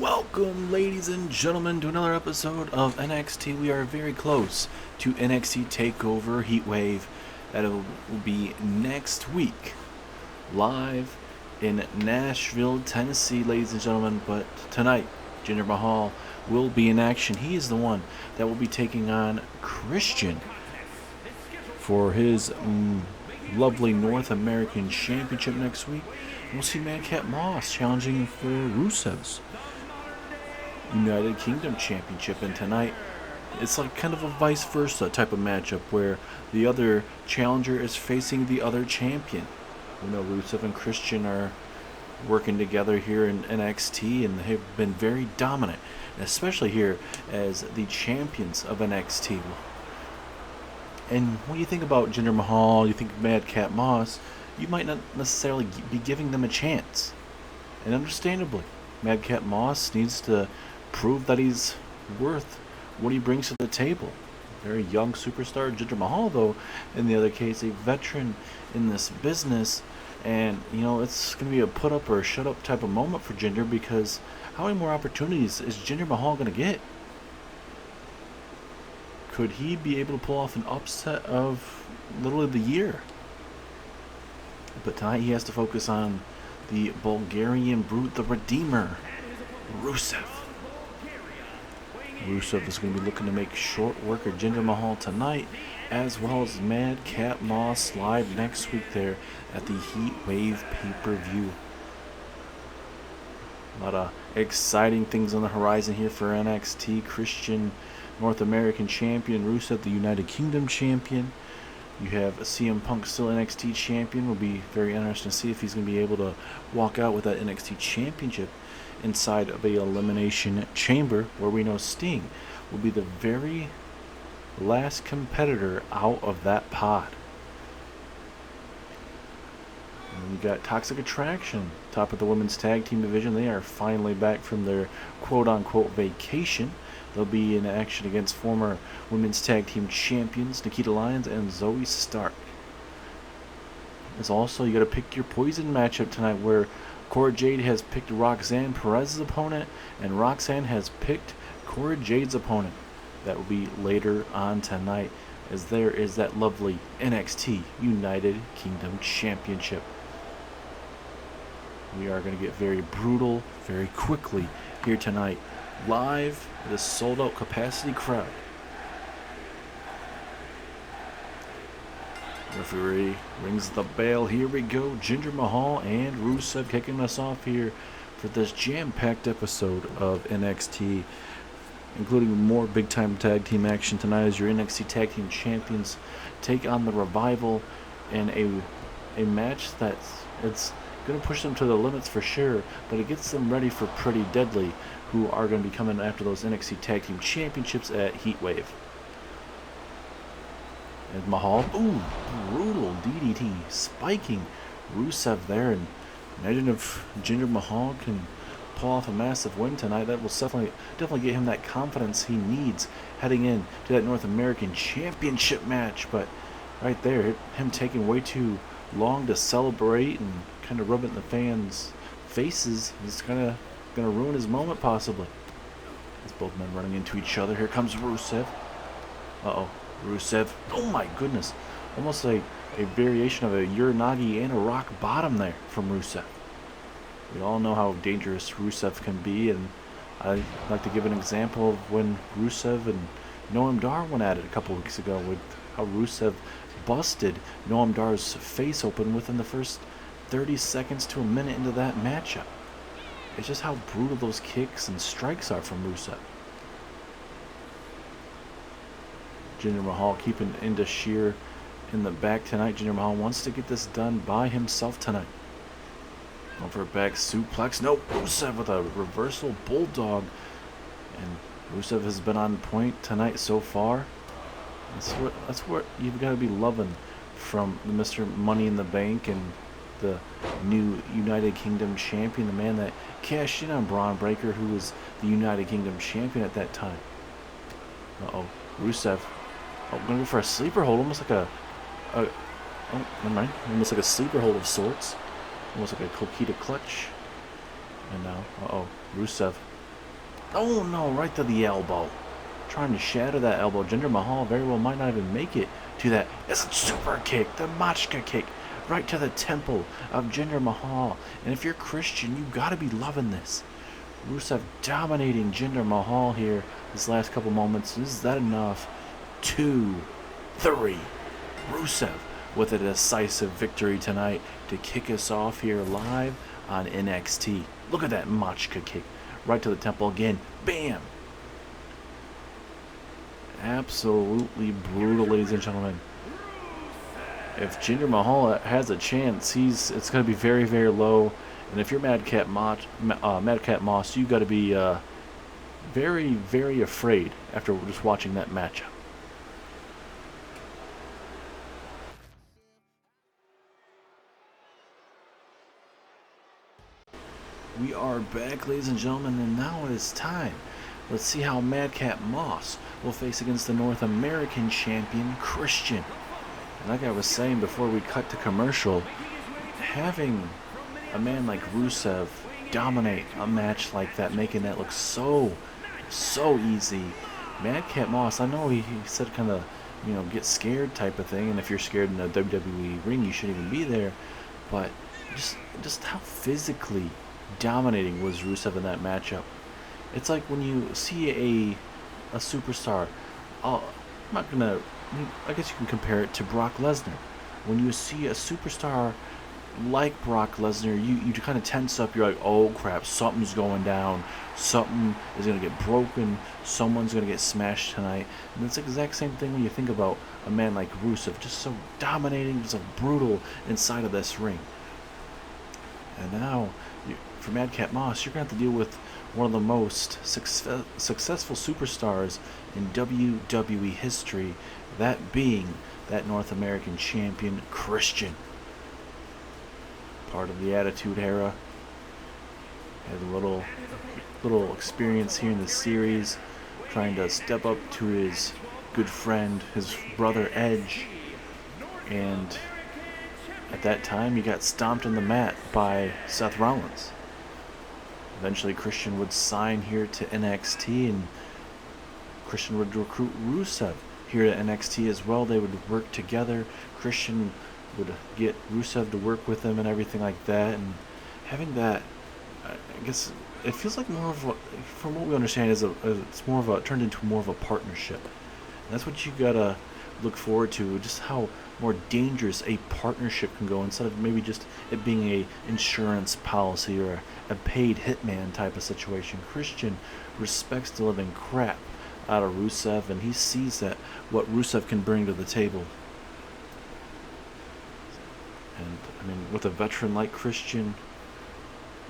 Welcome, ladies and gentlemen, to another episode of NXT. We are very close to NXT TakeOver Heatwave. That will be next week, live in Nashville, Tennessee, ladies and gentlemen. But tonight, Jinder Mahal will be in action. He is the one that will be taking on Christian for his lovely North American Championship next week. We'll see Madcap Moss challenging for Rusev's United Kingdom Championship, and tonight it's like kind of a vice versa type of matchup where the other challenger is facing the other champion. You know, Rusev and Christian are working together here in NXT, and they have been very dominant, especially here as the champions of NXT. And when you think about Jinder Mahal, you think of Madcap Moss, you might not necessarily be giving them a chance. And understandably, Madcap Moss needs to prove that he's worth what he brings to the table. Very young superstar. Jinder Mahal, though, in the other case, a veteran in this business. And, you know, it's going to be a put up or a shut up type of moment for Jinder, because how many more opportunities is Jinder Mahal going to get? Could he be able to pull off an upset of literally the year? But tonight he has to focus on the Bulgarian brute, the Redeemer, Rusev. Rusev is going to be looking to make short work of Jinder Mahal tonight, as well as Madcap Moss live next week there at the Heatwave pay-per-view. A lot of exciting things on the horizon here for NXT. Christian, North American Champion, Rusev, the United Kingdom Champion. You have CM Punk, still NXT Champion. Will be very interesting to see if he's going to be able to walk out with that NXT Championship inside of a Elimination Chamber, where we know Sting will be the very last competitor out of that pod. And we got Toxic Attraction, top of the women's tag team division. They are finally back from their quote-unquote vacation. They'll be in action against former women's tag team champions Nikkita Lyons and Zoey Stark. As also, you got to pick your poison matchup tonight, where Cora Jade has picked Roxanne Perez's opponent, and Roxanne has picked Cora Jade's opponent. That will be later on tonight, as there is that lovely NXT United Kingdom Championship. We are going to get very brutal very quickly here tonight, live with a sold-out capacity crowd. Referee rings the bell. Here we go. Jinder Mahal and Rusev kicking us off here for this jam-packed episode of NXT, including more big-time tag team action tonight as your NXT Tag Team Champions take on the Revival in a match it's going to push them to the limits for sure, but it gets them ready for Pretty Deadly, who are going to be coming after those NXT Tag Team Championships at Heatwave. And Mahal, brutal DDT, spiking Rusev there. And imagine if Jinder Mahal can pull off a massive win tonight. That will definitely get him that confidence he needs heading in to that North American Championship match. But right there, him taking way too long to celebrate and kind of rubbing the fans' faces is kind of going to ruin his moment, possibly. As both men running into each other. Here comes Rusev. Rusev, oh my goodness, almost like a variation of a Uranagi and a rock bottom there from Rusev. We all know how dangerous Rusev can be, and I'd like to give an example of when Rusev and Noam Dar went at it a couple weeks ago, with how Rusev busted Noam Dar's face open within the first 30 seconds to a minute into that matchup. It's just how brutal those kicks and strikes are from Rusev. Jinder Mahal keeping into sheer in the back tonight. Jinder Mahal wants to get this done by himself tonight. Over back suplex. No, Rusev with a reversal bulldog. And Rusev has been on point tonight so far. That's what you've got to be loving from the Mr. Money in the Bank and the new United Kingdom champion, the man that cashed in on Braun Breaker, who was the United Kingdom champion at that time. Rusev. Going to go for a sleeper hold, almost like never mind. Almost like a sleeper hold of sorts. Almost like a Kokita clutch. And now, Rusev Oh no, right to the elbow. Trying to shatter that elbow. Jinder Mahal very well might not even make it to that. It's a super kick, the Machka kick, right to the temple of Jinder Mahal. And if you're Christian, you gotta be loving this. Rusev dominating Jinder Mahal here this last couple moments. Is that enough? 2, 3. Rusev with a decisive victory tonight to kick us off here live on NXT. Look at that Machka kick right to the temple again. Bam! Absolutely brutal, ladies and gentlemen. If Jinder Mahal has a chance, it's going to be very, very low. And if you're Madcap Moss, you got to be very, very afraid after just watching that matchup. We are back, ladies and gentlemen, and now it is time. Let's see how Madcap Moss will face against the North American champion, Christian. And like I was saying before we cut to commercial, having a man like Rusev dominate a match like that, making that look so easy. Madcap Moss, I know he said kind of, get scared type of thing, and if you're scared in a WWE ring, you shouldn't even be there. But just how physically dominating was Rusev in that matchup. It's like when you see a superstar, I'm not gonna, I guess you can compare it to Brock Lesnar. When you see a superstar like Brock Lesnar, you kind of tense up. You're like, oh crap, something's going down. Something is going to get broken. Someone's going to get smashed tonight. And it's the exact same thing when you think about a man like Rusev, just so dominating, so brutal inside of this ring. And now, for Madcap Moss, you're going to have to deal with one of the most successful superstars in WWE history, that being that North American champion, Christian. Part of the Attitude Era. Had a little experience here in the series, trying to step up to his good friend, his brother Edge, and at that time he got stomped in the mat by Seth Rollins. Eventually Christian would sign here to NXT, and Christian would recruit Rusev here at NXT as well. They would work together. Christian would get Rusev to work with him and everything like that, and having that, I guess it feels like more of a, from what we understand, it's more of a, turned into more of a partnership. And that's what you gotta look forward to, just how more dangerous a partnership can go, instead of maybe just it being a insurance policy or a paid hitman type of situation. Christian respects the living crap out of Rusev, and he sees that what Rusev can bring to the table. And I mean, with a veteran like Christian,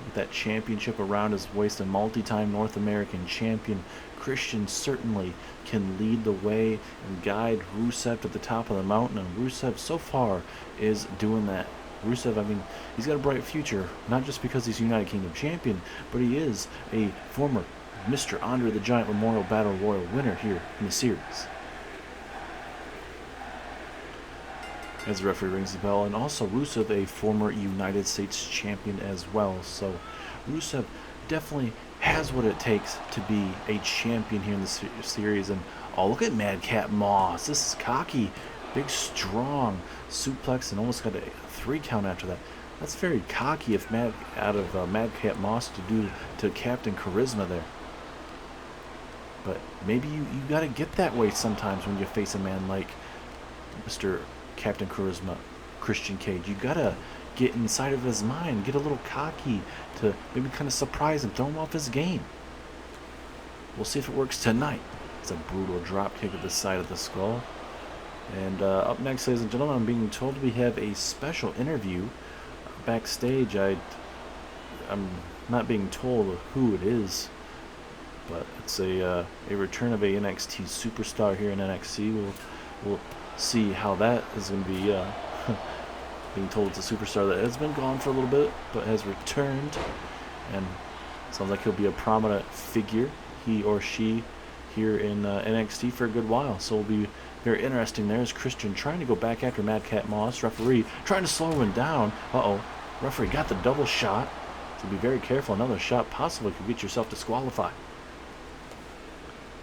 with that championship around his waist, a multi-time North American champion, Christian certainly can lead the way and guide Rusev to the top of the mountain, and Rusev so far is doing that. Rusev, I mean, he's got a bright future, not just because he's United Kingdom champion, but he is a former Mr. Andre the Giant Memorial Battle Royal winner here in the series. As the referee rings the bell, and also Rusev, a former United States champion as well. So Rusev definitely has what it takes to be a champion here in the series. And oh, look at Madcap Moss. This is cocky, big, strong suplex, and almost got a 3 count after that. That's very cocky if Madcap Moss to do to Captain Charisma there. But maybe you got to get that way sometimes when you face a man like Mr. Captain Charisma, Christian Cage. You gotta get inside of his mind, get a little cocky to maybe kind of surprise him, throw him off his game. We'll see if it works tonight. It's a brutal drop kick at the side of the skull. And up next, ladies and gentlemen, I'm being told we have a special interview backstage. I'm not being told who it is, but it's a return of a NXT superstar here in NXT. We'll see how that is going to be. Being told it's a superstar that has been gone for a little bit, but has returned, and sounds like he'll be a prominent figure, he or she, here in NXT for a good while. So it'll be very interesting. There's Christian trying to go back after Madcap Moss. Referee trying to slow him down. Referee got the double shot. So be very careful. Another shot possibly could get yourself disqualified.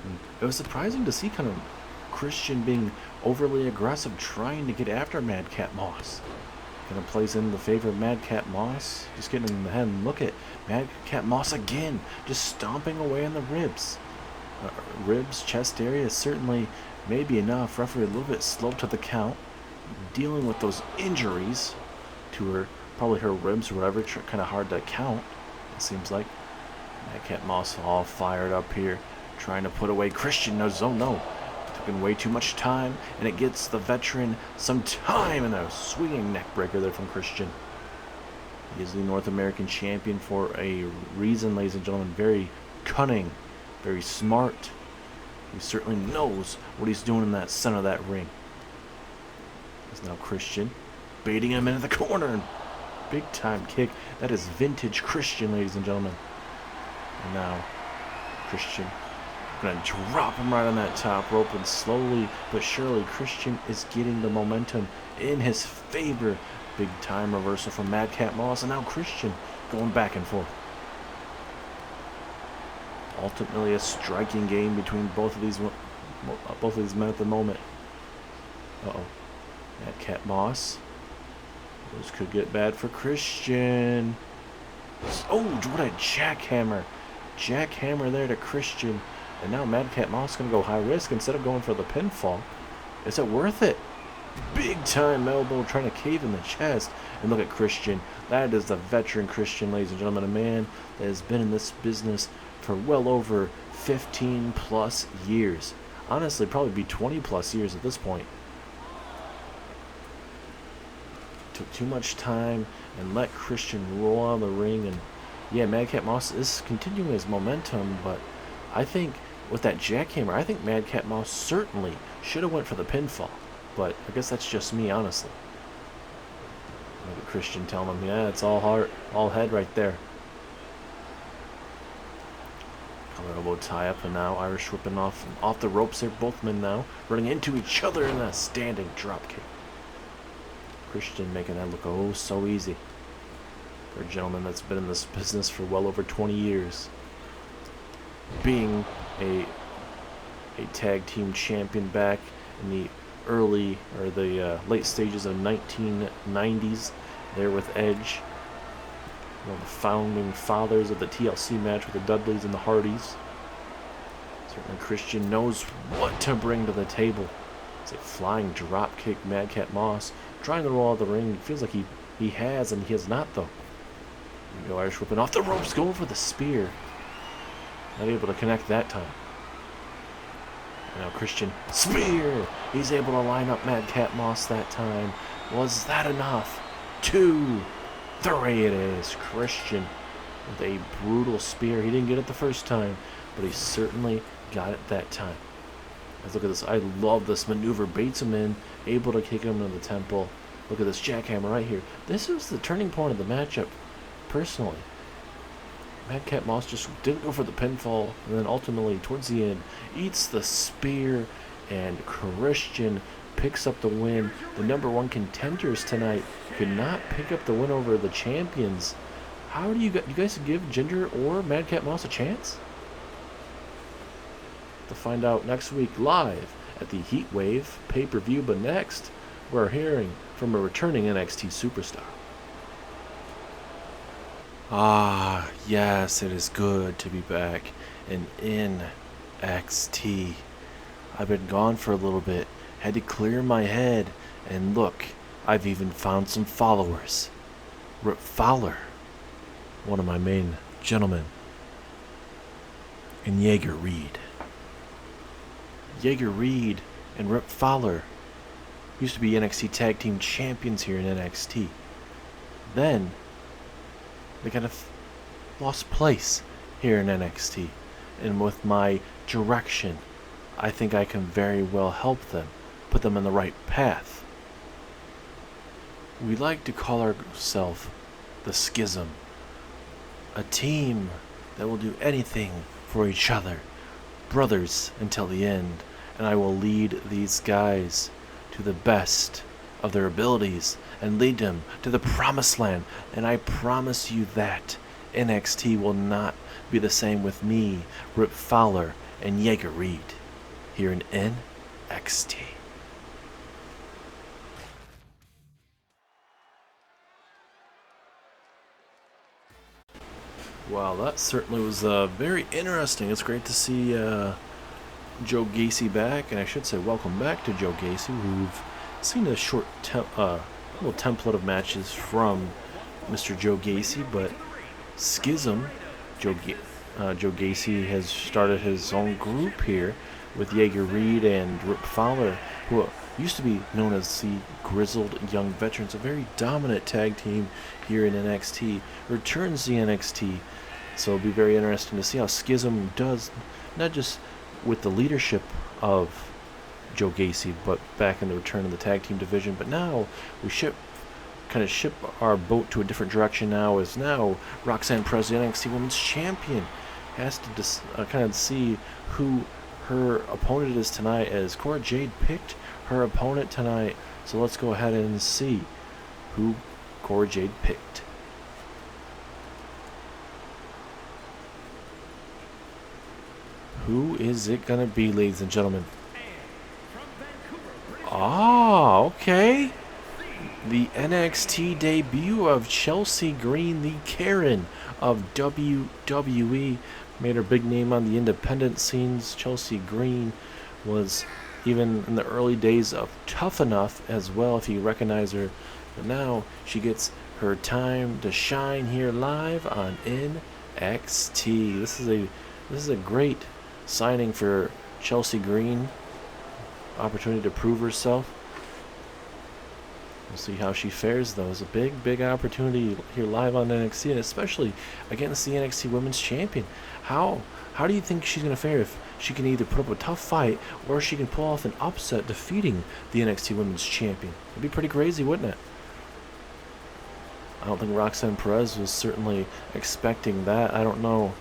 And it was surprising to see kind of Christian being overly aggressive, trying to get after Madcap Moss. Kind of plays in the favor of Madcap Moss, just getting in the head. And look at Madcap Moss again, just stomping away on the ribs. Ribs, chest area is certainly maybe enough. Referee a little bit slow to the count, dealing with those injuries to her, probably her ribs or whatever. Kind of hard to count, it seems like. Madcap Moss all fired up here, trying to put away Christian. No, no. Taking way too much time, and it gets the veteran some time, and a swinging neck breaker there from Christian. He is the North American champion for a reason, ladies and gentlemen. Very cunning, very smart. He certainly knows what he's doing in that center of that ring. It's now Christian baiting him into the corner, and big time kick. That is vintage Christian, ladies and gentlemen. And now Christian gonna drop him right on that top rope, and slowly but surely Christian is getting the momentum in his favor. Big time reversal from Madcap Moss, and now Christian going back and forth. Ultimately a striking game between both of these men at the moment. Madcap Moss. This could get bad for Christian. Oh, what a jackhammer. Jackhammer there to Christian. And now Madcap Moss going to go high risk instead of going for the pinfall. Is it worth it? Big time elbow trying to cave in the chest. And look at Christian. That is the veteran Christian, ladies and gentlemen. A man that has been in this business for well over 15 plus years. Honestly, probably be 20 plus years at this point. Took too much time and let Christian roll out of the ring. And yeah, Madcap Moss is continuing his momentum, but I think with that jackhammer, I think Madcap Moss certainly should have went for the pinfall. But I guess that's just me, honestly. Look at Christian telling him, yeah, it's all heart, all head right there. Collar elbow tie up, and now Irish whipping off the ropes there. Both men now running into each other in a standing drop kick. Christian making that look oh so easy for a gentleman that's been in this business for well over 20 years. Being a tag team champion back in the early or the late stages of 1990s there with Edge, one of the founding fathers of the TLC match with the Dudleys and the Hardys. Certainly Christian knows what to bring to the table. It's a flying drop kick. Madcap Moss trying to roll out the ring. It feels like he has, and he has not though. There you go, Irish whipping off the ropes, going for the spear. Not able to connect that time. Now Christian, spear! He's able to line up Madcap Moss that time. Was that enough? 2, 3 it is. Christian with a brutal spear. He didn't get it the first time, but he certainly got it that time. Let's look at this. I love this maneuver. Baits him in, able to kick him into the temple. Look at this jackhammer right here. This was the turning point of the matchup, personally. Madcap Moss just didn't go for the pinfall, and then ultimately, towards the end, eats the spear, and Christian picks up the win. The #1 contenders tonight could not pick up the win over the champions. How do you guys give Jinder or Madcap Moss a chance? To find out next week live at the Heatwave pay-per-view. But next, we're hearing from a returning NXT superstar. Ah, yes, it is good to be back in NXT. I've been gone for a little bit, had to clear my head, and look, I've even found some followers. Rip Fowler, one of my main gentlemen, and Jaeger Reed. Jaeger Reed and Rip Fowler used to be NXT Tag Team Champions here in NXT. Then they kind of lost place here in NXT. And with my direction, I think I can very well help them, put them in the right path. We like to call ourselves the Schism. A team that will do anything for each other. Brothers until the end. And I will lead these guys to the best of their abilities and lead them to the promised land. And I promise you that NXT will not be the same with me, Rip Fowler, and Jaeger Reed here in NXT. Wow, that certainly was very interesting. It's great to see Joe Gacy back, and I should say welcome back to Joe Gacy. We've seen a short little template of matches from Mr. Joe Gacy, but Schism, Joe Gacy has started his own group here with Jaeger Reed and Rip Fowler, who used to be known as the Grizzled Young Veterans, a very dominant tag team here in NXT, returns to NXT. So it'll be very interesting to see how Schism does, not just with the leadership of Joe Gacy, but back in the return of the tag team division. But now we ship our boat to a different direction now, as now Roxanne Perez, the NXT Women's Champion, has to kind of see who her opponent is tonight, as Cora Jade picked her opponent tonight. So let's go ahead and see who Cora Jade picked. Who is it going to be, ladies and gentlemen? Ah, okay. The NXT debut of Chelsea Green, the Karen of WWE. Made her big name on the independent scenes. Chelsea Green was even in the early days of Tough Enough as well, if you recognize her. But now she gets her time to shine here live on NXT. This is a great signing for Chelsea Green. Opportunity to prove herself. We'll see how she fares, though. It's a big opportunity here live on NXT, and especially against the NXT Women's Champion. How do you think she's going to fare if she can either put up a tough fight or she can pull off an upset defeating the NXT Women's Champion? It'd be pretty crazy, wouldn't it? I don't think Roxanne Perez was certainly expecting that. I don't know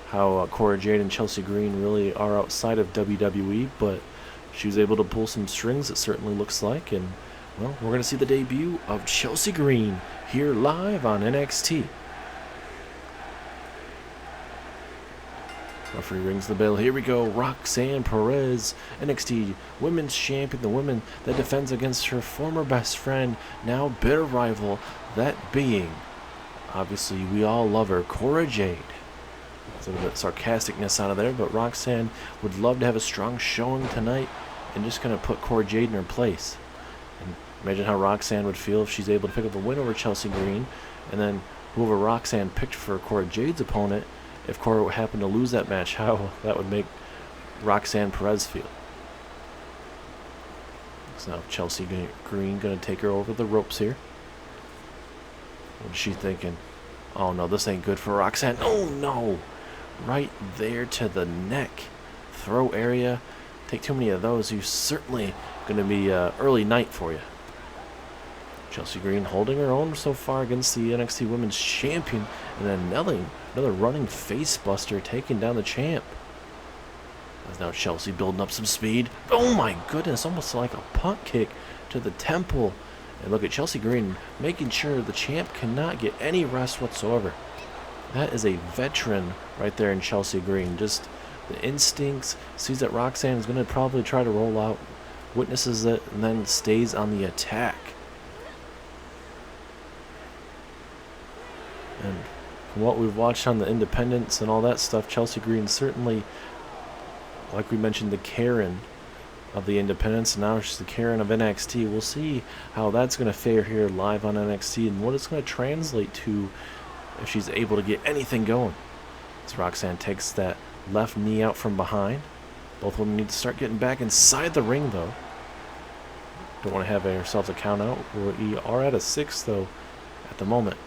how Cora Jade and Chelsea Green really are outside of WWE, but she was able to pull some strings, it certainly looks like. And, well, we're going to see the debut of Chelsea Green here live on NXT. Referee rings the bell. Here we go. Roxanne Perez, NXT Women's Champion, the woman that defends against her former best friend, now bitter rival, that being, obviously, we all love her, Cora Jade. There's a little bit of sarcasticness out of there, but Roxanne would love to have a strong showing tonight and just kind of put Cora Jade in her place. And imagine how Roxanne would feel if she's able to pick up a win over Chelsea Green, and then whoever Roxanne picked for Cora Jade's opponent, if Cora happened to lose that match, how that would make Roxanne Perez feel. So now Chelsea Green going to take her over the ropes here. What is she thinking? Oh no, this ain't good for Roxanne. Oh no! Right there to the neck. Throw area. Take too many of those, you're certainly going to be early night for you. Chelsea Green holding her own so far against the NXT Women's Champion, and then another running face buster taking down the champ. As now Chelsea building up some speed. Oh my goodness, almost like a punt kick to the temple. And look at Chelsea Green making sure the champ cannot get any rest whatsoever. That is a veteran right there in Chelsea Green. Just the instincts, sees that Roxanne is going to probably try to roll out, witnesses it, and then stays on the attack. And from what we've watched on the independents and all that stuff, Chelsea Green certainly, like we mentioned, the Karen of the independents, and now she's the Karen of NXT. We'll see how that's going to fare here live on NXT and what it's going to translate to if she's able to get anything going. As Roxanne takes that left knee out from behind. Both women need to start getting back inside the ring, though. Don't want to have ourselves a count out. We are at a 6, though, at the moment.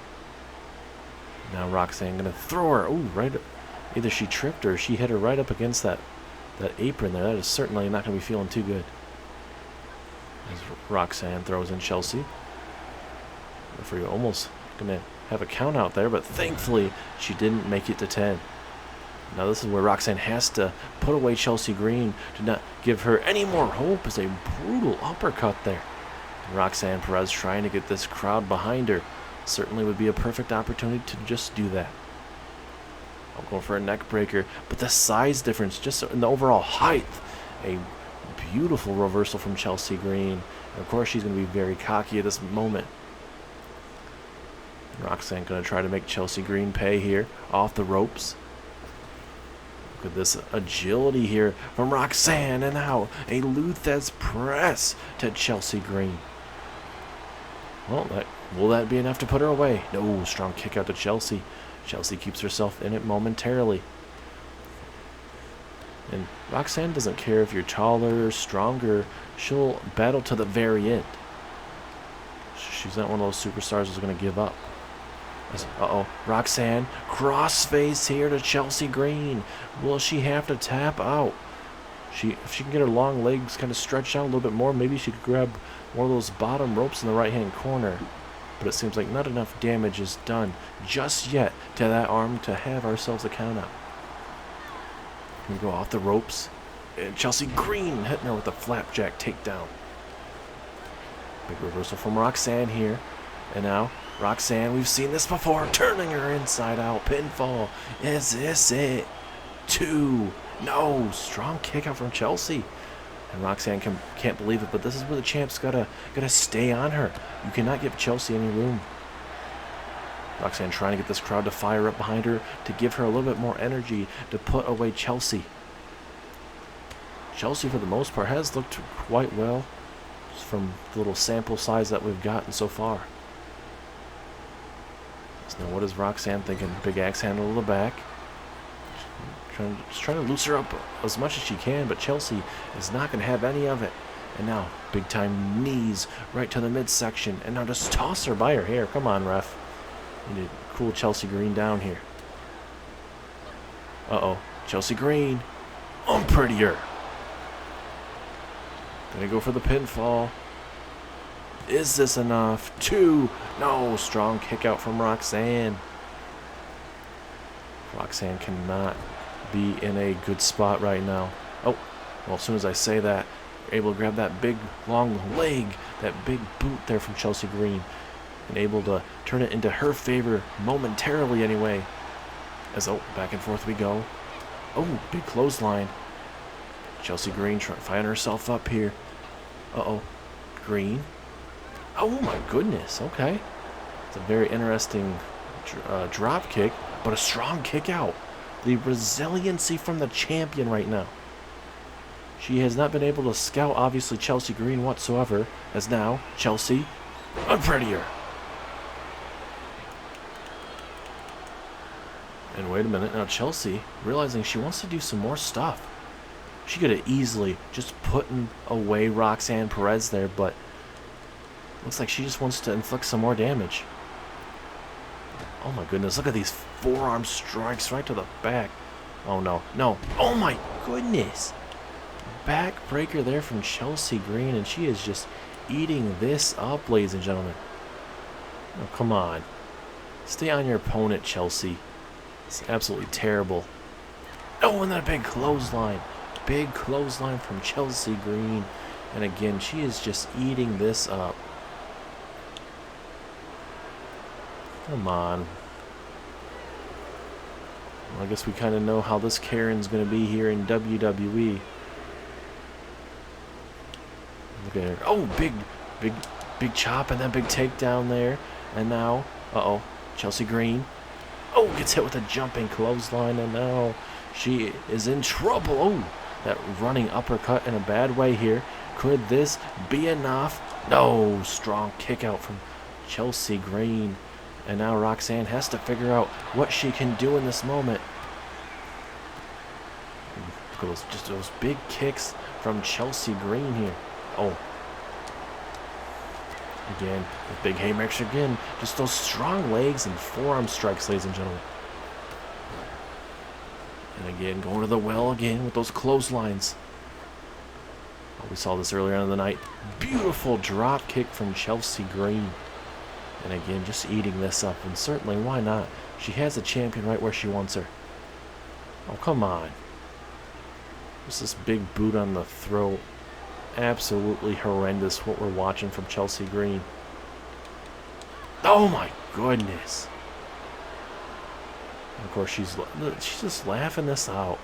Now Roxanne going to throw her. Ooh, right. Either she tripped or she hit her right up against that apron there. That is certainly not going to be feeling too good. As Roxanne throws in Chelsea. Referee almost going to have a count out there, but thankfully she didn't make it to 10. Now this is where Roxanne has to put away Chelsea Green to not give her any more hope. As a brutal uppercut there. And Roxanne Perez trying to get this crowd behind her. Certainly would be a perfect opportunity to just do that. I'm going for a neck breaker, but the size difference, just in the overall height, a beautiful reversal from Chelsea Green. And of course, she's going to be very cocky at this moment. Roxanne going to try to make Chelsea Green pay here off the ropes. Look at this agility here from Roxanne, and now a Luthez press to Chelsea Green. Well, will that be enough to put her away? No, strong kick out to Chelsea. Chelsea keeps herself in it momentarily. And Roxanne doesn't care if you're taller, stronger. She'll battle to the very end. She's not one of those superstars who's going to give up. Uh-oh. Roxanne, crossface here to Chelsea Green. Will she have to tap out? If she can get her long legs kind of stretched out a little bit more, maybe she could grab one of those bottom ropes in the right-hand corner. But it seems like not enough damage is done just yet to that arm to have ourselves a count out. We go off the ropes. And Chelsea Green hitting her with a flapjack takedown. Big reversal from Roxanne here. And now, Roxanne, we've seen this before, turning her inside out. Pinfall. Is this it? 2. No. Strong kick out from Chelsea. And Roxanne can't believe it, but this is where the champ's gotta stay on her. You cannot give Chelsea any room. Roxanne trying to get this crowd to fire up behind her to give her a little bit more energy to put away Chelsea. Chelsea, for the most part, has looked quite well just from the little sample size that we've gotten so far. So now what is Roxanne thinking? Big axe handle to the back. Just trying to loose her up as much as she can, but Chelsea is not going to have any of it. And now, big time knees right to the midsection. And now just toss her by her hair. Come on, ref. You need to cool Chelsea Green down here. Uh-oh. Chelsea Green. Prettier. Gonna go for the pinfall. Is this enough? 2. No. Strong kick out from Roxanne. Roxanne cannot be in a good spot right now. Oh, well, as soon as I say that, you're able to grab that big long leg, that big boot there from Chelsea Green, and able to turn it into her favor momentarily anyway. As, oh, back and forth we go. Oh, big clothesline. Chelsea Green trying to find herself up here. Uh-oh. Green. Oh my goodness, okay. It's a very interesting drop kick, but a strong kick out. The resiliency from the champion right now. She has not been able to scout, obviously, Chelsea Green whatsoever, as now Chelsea unprettier. And wait a minute, now Chelsea, realizing she wants to do some more stuff. She could have easily just putting away Roxanne Perez there, but looks like she just wants to inflict some more damage. Oh my goodness, look at these forearm strikes right to the back. Oh no, no. Oh my goodness. Backbreaker there from Chelsea Green, and she is just eating this up, ladies and gentlemen. Oh, come on. Stay on your opponent, Chelsea. It's absolutely terrible. Oh, and then a big clothesline. Big clothesline from Chelsea Green. And again, she is just eating this up. Come on. Well, I guess we kind of know how this Karen's going to be here in WWE. Look at her. Oh, big chop and then big takedown there. And now, uh-oh, Chelsea Green. Oh, gets hit with a jumping clothesline, and now she is in trouble. Oh, that running uppercut in a bad way here. Could this be enough? No, strong kick out from Chelsea Green. And now Roxanne has to figure out what she can do in this moment. Look at just those big kicks from Chelsea Green here. Oh. Again, the big haymakers again. Just those strong legs and forearm strikes, ladies and gentlemen. And again, going to the well again with those clotheslines. Oh, we saw this earlier on in the night. Beautiful drop kick from Chelsea Green. And again, just eating this up. And certainly, why not? She has a champion right where she wants her. Oh, come on. Just this big boot on the throat. Absolutely horrendous what we're watching from Chelsea Green. Oh, my goodness. Of course, she's just laughing this out.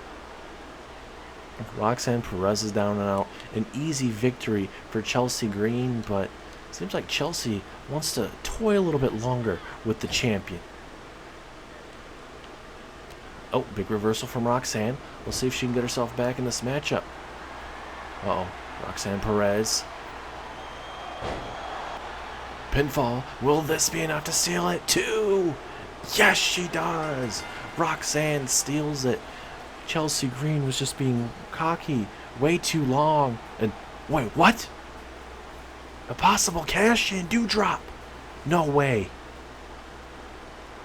Roxanne Perez is down and out. An easy victory for Chelsea Green, but it seems like Chelsea wants to toy a little bit longer with the champion. Oh, big reversal from Roxanne. We'll see if she can get herself back in this matchup. Uh-oh, Roxanne Perez. Pinfall. Will this be enough to seal it? 2! Yes, she does! Roxanne steals it. Chelsea Green was just being cocky way too long. And wait, what? A possible cash-in Doudrop. No way.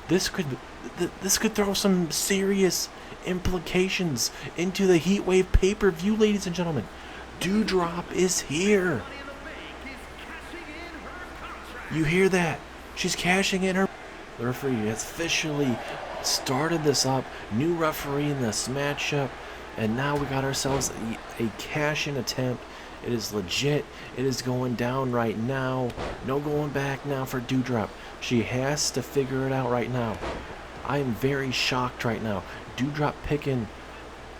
This could throw some serious implications into the Heatwave pay-per-view, ladies and gentlemen. Doudrop is here. You hear that? She's cashing in her. The referee has officially started this up. New referee in this matchup. And now we got ourselves a cash-in attempt. It is legit. It is going down right now. No going back now for Doudrop. She has to figure it out right now. I am very shocked right now. Doudrop picking,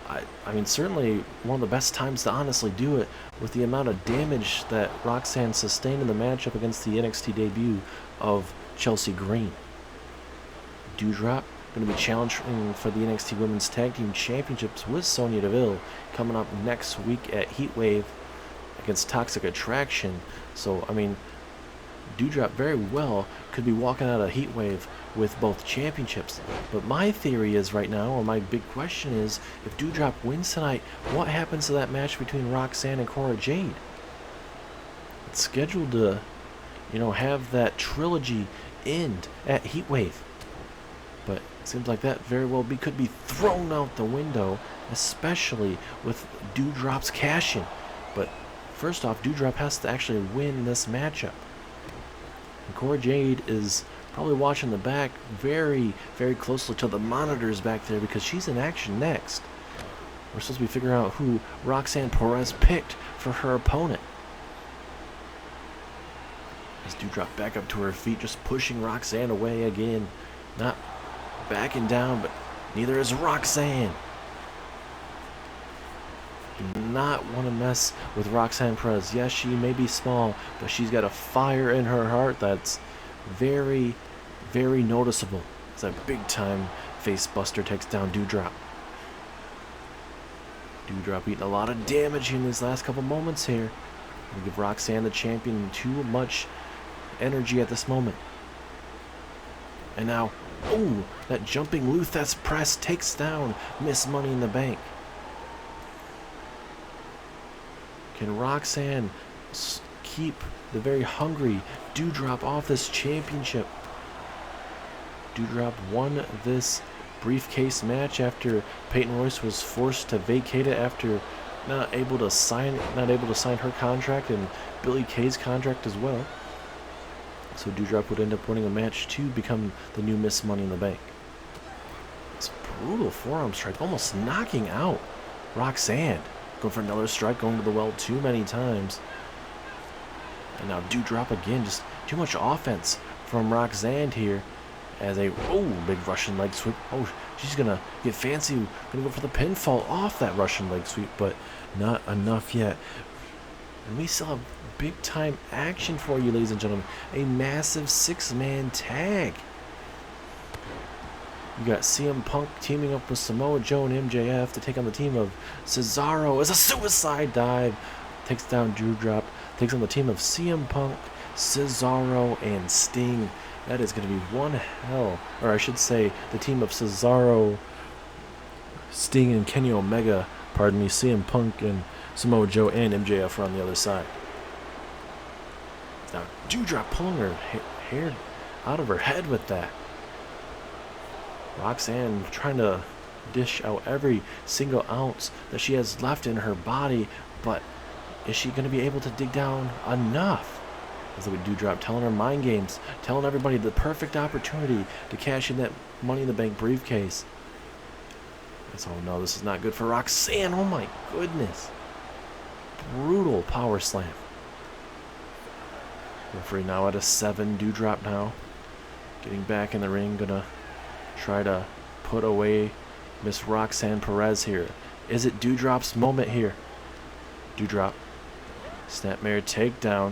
I mean, certainly one of the best times to honestly do it with the amount of damage that Roxanne sustained in the matchup against the NXT debut of Chelsea Green. Doudrop going to be challenging for the NXT Women's Tag Team Championships with Sonya Deville coming up next week at Heatwave against Toxic Attraction. So, I mean, Doudrop very well could be walking out of Heatwave with both championships. But my theory is right now, or my big question is, if Doudrop wins tonight, what happens to that match between Roxanne and Cora Jade? It's scheduled to, you know, have that trilogy end at Heatwave. But it seems like that very well could be thrown out the window, especially with Doudrop's cash-in. But first off, Doudrop has to actually win this matchup. And Cora Jade is probably watching the back very, very closely to the monitors back there because she's in action next. We're supposed to be figuring out who Roxanne Perez picked for her opponent. As Doudrop back up to her feet, just pushing Roxanne away again. Not backing down, but neither is Roxanne. Do not want to mess with Roxanne Perez. Yes, she may be small, but she's got a fire in her heart that's very, very noticeable. It's a big time face buster takes down Doudrop. Doudrop eating a lot of damage in these last couple moments here. We give Roxanne the champion too much energy at this moment. And now, oh, that jumping Luthes press takes down Miss Money in the Bank. Can Roxanne keep the very hungry Doudrop off this championship? Doudrop won this briefcase match after Peyton Royce was forced to vacate it after not able to sign her contract and Billie Kay's contract as well. So Doudrop would end up winning a match to become the new Miss Money in the Bank. It's a brutal forearm strike, almost knocking out Roxanne. Going for another strike, going to the well too many times. And now Doudrop again, just too much offense from Roxanne here. As a, big Russian leg sweep. Oh, she's going to get fancy. Going to go for the pinfall off that Russian leg sweep, but not enough yet. And we still have big time action for you, ladies and gentlemen. A massive 6-man tag. You got CM Punk teaming up with Samoa Joe and MJF to take on the team of Cesaro as a suicide dive. Takes down Doudrop. Takes on the team of CM Punk, Cesaro, and Sting. That is going to be one hell, or I should say the team of Cesaro, Sting, and Kenny Omega, pardon me, CM Punk and Samoa Joe and MJF are on the other side. Now, Doudrop pulling her hair out of her head with that. Roxanne trying to dish out every single ounce that she has left in her body, but is she going to be able to dig down enough? As we Doudrop telling her mind games, telling everybody the perfect opportunity to cash in that Money in the Bank briefcase. Oh no, this is not good for Roxanne. Oh my goodness. Brutal power slam. Referee now at a 7. Doudrop now getting back in the ring, gonna try to put away Miss Roxanne Perez here. Is it Doudrop's moment here? Doudrop. Snapmare takedown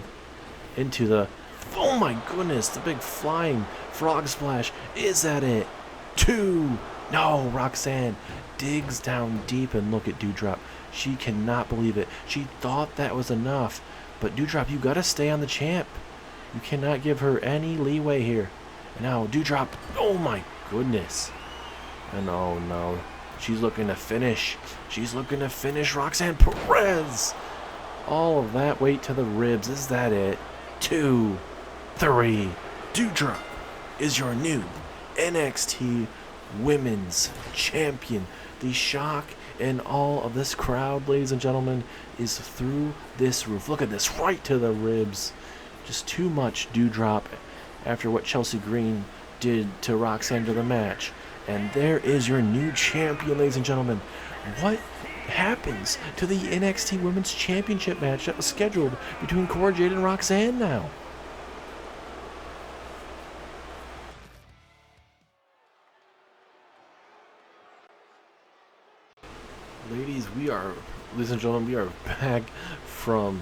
into the... Oh my goodness, the big flying frog splash. Is that it? 2. No, Roxanne digs down deep, and look at Doudrop. She cannot believe it. She thought that was enough. But Doudrop, you gotta stay on the champ. You cannot give her any leeway here. And now Doudrop. Oh my goodness. And oh no. She's looking to finish. She's looking to finish Roxanne Perez. All of that weight to the ribs. Is that it? 2, 3. Doudrop is your new NXT Women's Champion. The shock in all of this crowd, ladies and gentlemen, is through this roof. Look at this, right to the ribs. Just too much Doudrop after what Chelsea Green did to Roxanne to the match. And there is your new champion, ladies and gentlemen. What happens to the NXT Women's Championship match that was scheduled between Cora Jade and Roxanne now? Ladies and gentlemen, we are back from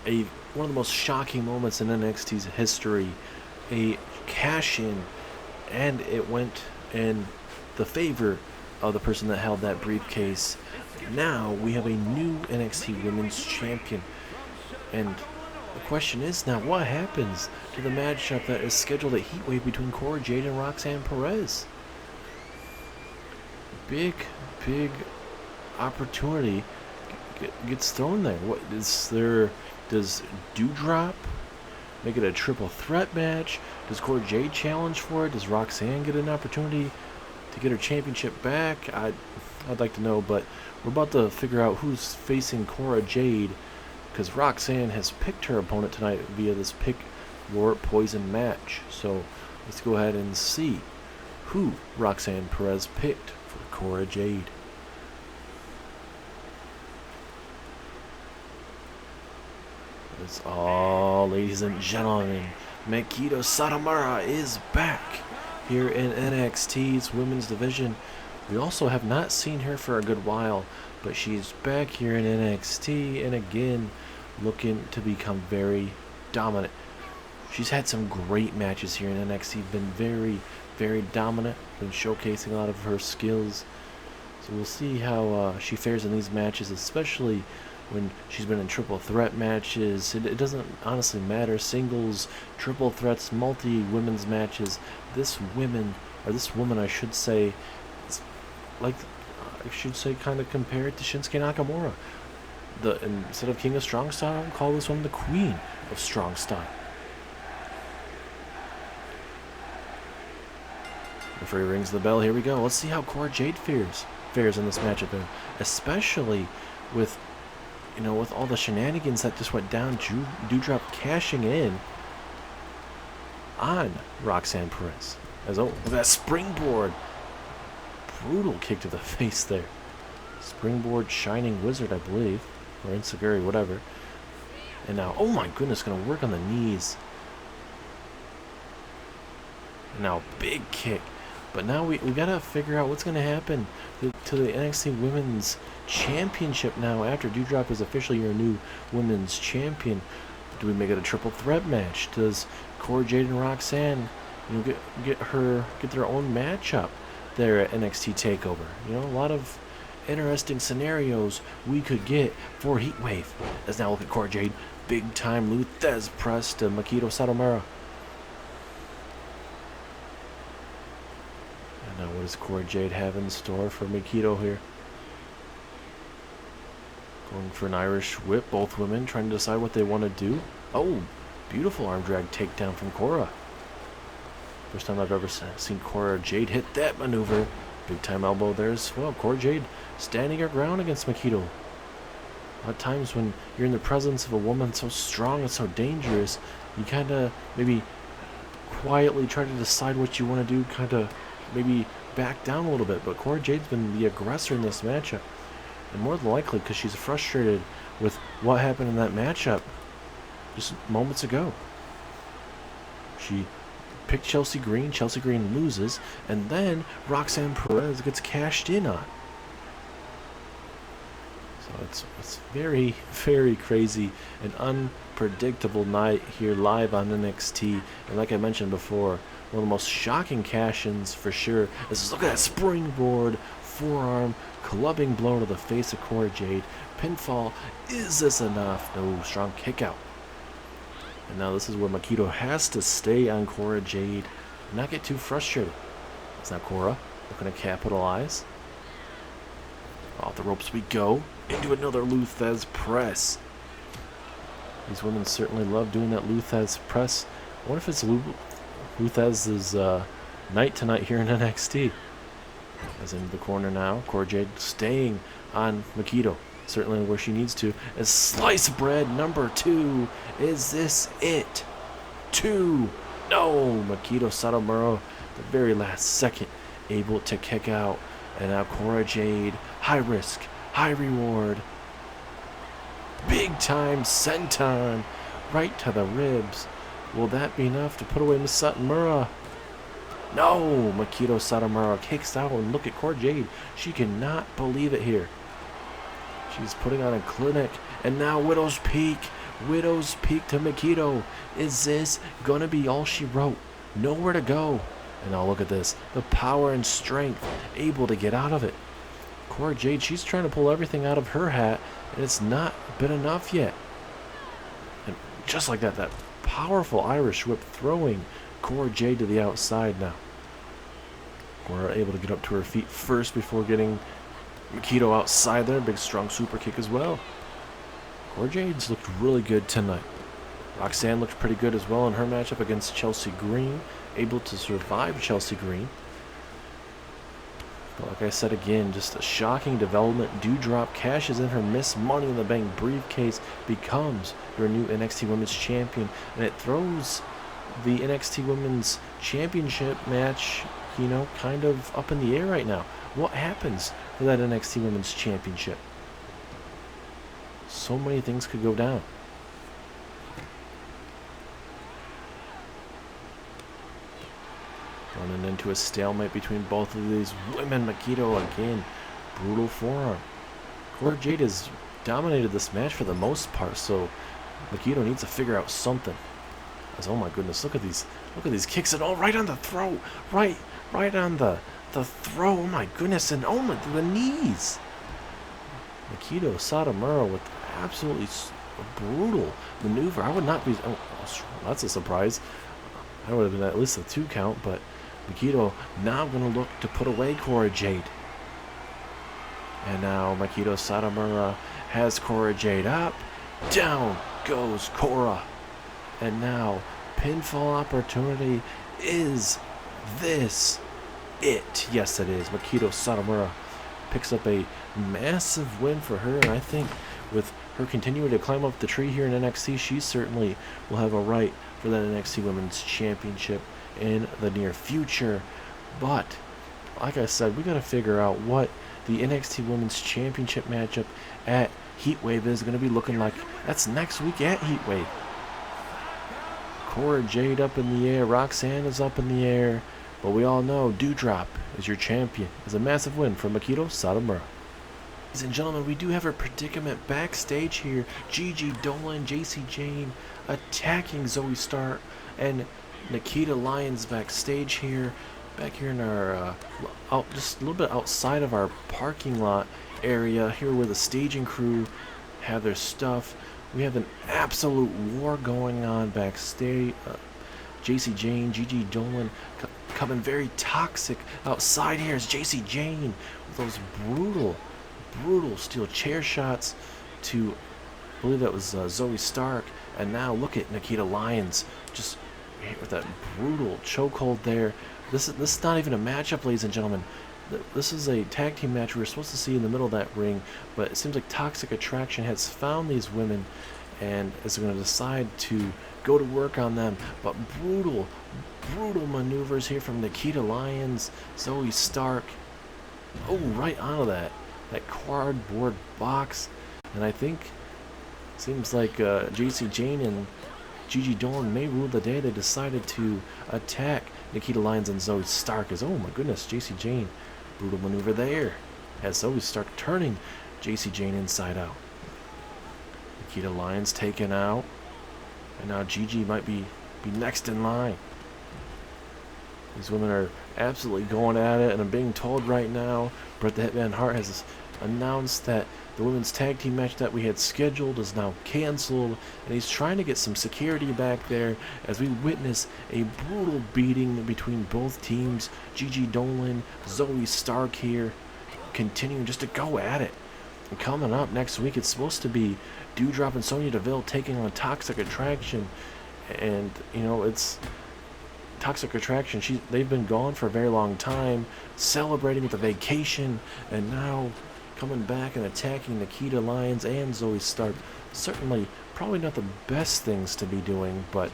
one of the most shocking moments in NXT's history. A cash-in, and it went in the favor of the person that held that briefcase. Now we have a new NXT Women's Champion. And the question is now, what happens to the matchup that is scheduled at Heatwave between Cora Jade and Roxanne Perez? Big opportunity gets thrown there. What is there? Does Doudrop make it a triple threat match? Does Cora Jade challenge for it? Does Roxanne get an opportunity to get her championship back? I'd like to know, but we're about to figure out who's facing Cora Jade, because Roxanne has picked her opponent tonight via this Pick Your Poison match. So let's go ahead and see who Roxanne Perez picked for Cora Jade. It's all, ladies and gentlemen, Nikkita Lyons is back here in NXT's women's division. We also have not seen her for a good while, but she's back here in NXT and again looking to become very dominant. She's had some great matches here in NXT, been very dominant, been showcasing a lot of her skills. So we'll see how she fares in these matches, especially when she's been in triple threat matches. It doesn't honestly matter. Singles, triple threats, multi-women's matches. This woman, I should say, is like, kind of compare it to Shinsuke Nakamura. Instead of King of Strong Style, call this one the Queen of Strong Style. Referee rings the bell. Here we go. Let's see how Cora Jade fares in this matchup, especially with all the shenanigans that just went down. Doudrop cashing in on Roxanne Perez. Look at that springboard. Brutal kick to the face there. Springboard Shining Wizard, I believe. Or Insaguri, whatever. And now, oh my goodness, going to work on the knees. And now, big kick. But now we got to figure out what's going to happen to the NXT Women's Championship now after Doudrop is officially your new Women's Champion. Do we make it a triple threat match? Does Cora Jade and Roxanne get their own matchup there at NXT TakeOver? A lot of interesting scenarios we could get for Heatwave. Let's now look at Cora Jade. Big time Luthez press to Nikkita Lyons. Now, what does Cora Jade have in store for Nikkita here? Going for an Irish whip. Both women trying to decide what they want to do. Oh, beautiful arm drag takedown from Cora. First time I've ever seen Cora Jade hit that maneuver. Big time elbow there as well. Cora Jade standing her ground against Nikkita. A lot of times when you're in the presence of a woman so strong and so dangerous, you kind of maybe quietly try to decide what you want to do, kind of maybe back down a little bit. But Cora Jade's been the aggressor in this matchup, and more than likely because she's frustrated with what happened in that matchup just moments ago. She pick Chelsea Green. Chelsea Green loses, and then Roxanne Perez gets cashed in on. So it's very, very crazy and unpredictable night here live on NXT. And like I mentioned before, one of the most shocking cash-ins for sure. Look at that springboard forearm clubbing blow to the face of Cora Jade. Pinfall. Is this enough? No, strong kick out. And now this is where Nikkita has to stay on Cora Jade, not get too frustrated. It's now Cora looking to capitalize. Off the ropes we go into another Luthez press. These women certainly love doing that Luthez press. I wonder if it's Luthez's night tonight here in NXT. As into the corner now, Cora Jade staying on Nikkita. Certainly where she needs to. As slice bread number 2. Is this it? 2. No. Nikkita Satomura, the very last second, able to kick out. And now Cora Jade, high risk, high reward. Big time senton right to the ribs. Will that be enough to put away Miss Satomura? No. Nikkita Satomura kicks out, and look at Cora Jade. She cannot believe it here. She's putting on a clinic, and now Widow's Peak. Widow's Peak to Nikkita. Is this gonna be all she wrote? Nowhere to go. And now look at this. The power and strength able to get out of it. Cora Jade, she's trying to pull everything out of her hat, and it's not been enough yet. And just like that, that powerful Irish whip throwing Cora Jade to the outside now. Cora able to get up to her feet first before getting Nikkita outside there. Big strong super kick as well. Cora Jade's looked really good tonight. Roxanne looked pretty good as well in her matchup against Chelsea Green. Able to survive Chelsea Green. But like I said again, just a shocking development. Dewdrop cashes in her Miss Money in the Bank briefcase. Becomes your new NXT Women's Champion. And it throws the NXT Women's Championship match, you know, kind of up in the air right now. What happens for that NXT Women's Championship? So many things could go down. Running into a stalemate between both of these women. Nikkita again. Brutal forearm. Cora Jade has dominated this match for the most part, so Nikkita needs to figure out something. As, oh my goodness, look at these kicks, and right on the throat. Right on the throw. Oh my goodness, and oh my, the knees. Nikkita Satomura with absolutely brutal maneuver. I would not be, oh, that's a surprise. I would have been at least a 2 count, but Nikkita now going to look to put away Cora Jade. And now Nikkita Satomura has Cora Jade up. Down goes Cora. And now pinfall opportunity. Is this it? Yes, it is. Nikkita Satomura picks up a massive win for her, and I think with her continuing to climb up the tree here in NXT, she certainly will have a right for that NXT Women's Championship in the near future. But like I said, we got to figure out what the NXT Women's Championship matchup at Heatwave is going to be looking like. That's next week at Heatwave. Cora Jade up in the air, Roxanne is up in the air, but we all know Dewdrop is your champion. It's a massive win for Nikkita Satomura. Ladies and gentlemen, we do have a predicament backstage here. Gigi Dolan, JC Jane attacking Zoey Stark, and Nikkita Lyons backstage here. Back here in our, just a little bit outside of our parking lot area, here where the staging crew have their stuff. We have an absolute war going on backstage. JC Jane, Gigi Dolan coming very toxic outside here is JC Jane with those brutal steel chair shots to, I believe that was Zoey Stark. And now look at Nikkita Lyons just with that brutal chokehold there. This is not even a matchup, ladies and gentlemen. This is a tag team match we were supposed to see in the middle of that ring, but it seems like Toxic Attraction has found these women and is going to decide to go to work on them. But brutal maneuvers here from Nikkita Lyons, Zoey Stark. Oh, right onto that cardboard box. And I think seems like JC Jane and Gigi Dolan may rule the day. They decided to attack Nikkita Lyons and Zoey Stark. As, oh my goodness, JC Jane. Brutal maneuver there. As Zoey Stark turning JC Jane inside out. Nikkita Lyons taken out. And now Gigi might be next in line. These women are absolutely going at it, and I'm being told right now, Bret the Hitman Hart has announced that the women's tag team match that we had scheduled is now canceled, and he's trying to get some security back there as we witness a brutal beating between both teams. Gigi Dolan, Zoey Stark here, continuing just to go at it. And coming up next week, it's supposed to be Doudrop and Sonya Deville taking on Toxic Attraction, and you know, it's Toxic Attraction, they've been gone for a very long time, celebrating with a vacation, and now coming back and attacking Nikkita Lyons and Zoey Stark. Certainly, probably not the best things to be doing, but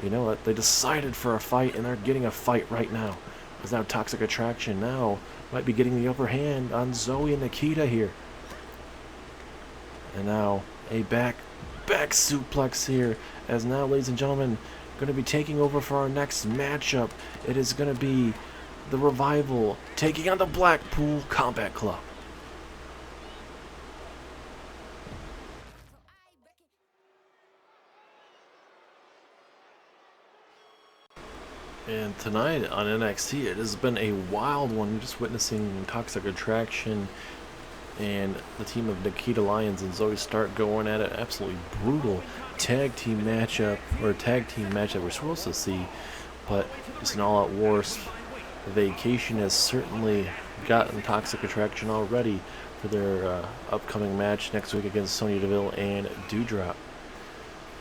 you know what? They decided for a fight, and they're getting a fight right now. Because now Toxic Attraction now might be getting the upper hand on Zoey and Nikkita here. And now a back suplex here, as now, ladies and gentlemen, going to be taking over for our next matchup. It is going to be the Revival taking on the Blackpool Combat Club. And tonight on NXT, it has been a wild one. Just witnessing Toxic Attraction and the team of Nikkita Lyons and Zoey Stark going at it. Absolutely brutal tag team matchup, or tag team match that we're supposed to see, but it's an all-out war. Vacation has certainly gotten Toxic Attraction all ready for their upcoming match next week against Sonya Deville and Doudrop.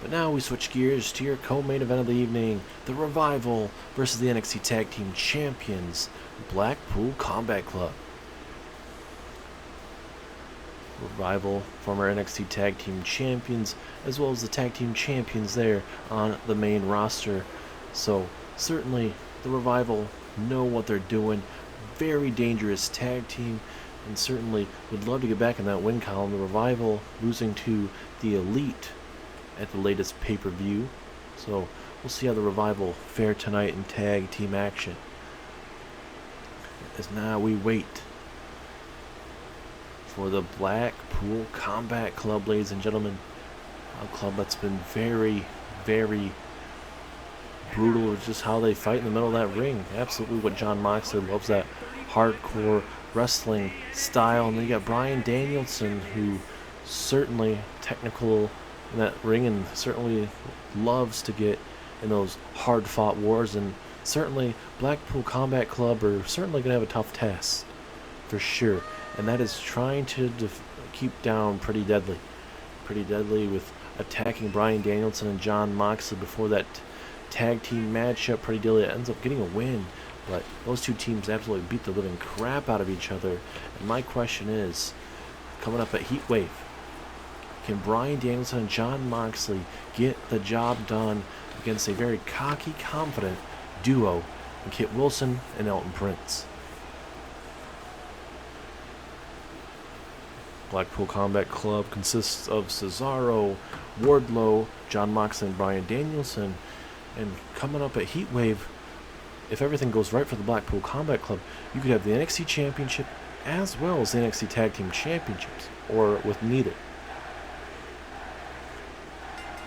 But now we switch gears to your co-main event of the evening, the Revival versus the NXT Tag Team Champions, Blackpool Combat Club. Revival, former NXT Tag Team Champions, as well as the Tag Team Champions there on the main roster. So certainly the Revival know what they're doing. Very dangerous tag team, and certainly would love to get back in that win column. The Revival losing to the Elite at the latest pay-per-view. So we'll see how the Revival fare tonight in tag team action. As now we wait for the Blackpool Combat Club, ladies and gentlemen. A club that's been very, very brutal with just how they fight in the middle of that ring. Absolutely what Jon Moxley loves, that hardcore wrestling style. And then you got Bryan Danielson, who certainly technical in that ring and certainly loves to get in those hard-fought wars. And certainly Blackpool Combat Club are certainly going to have a tough task, for sure. And that is trying to keep down Pretty Deadly. Pretty Deadly with attacking Bryan Danielson and Jon Moxley before that tag team matchup. Pretty Deadly ends up getting a win, but those two teams absolutely beat the living crap out of each other. And my question is, coming up at Heatwave, can Bryan Danielson and Jon Moxley get the job done against a very cocky, confident duo in Kit Wilson and Elton Prince? Blackpool Combat Club consists of Cesaro, Wardlow, Jon Moxley, and Bryan Danielson. And coming up at Heatwave, if everything goes right for the Blackpool Combat Club, you could have the NXT Championship as well as the NXT Tag Team Championships, or with neither.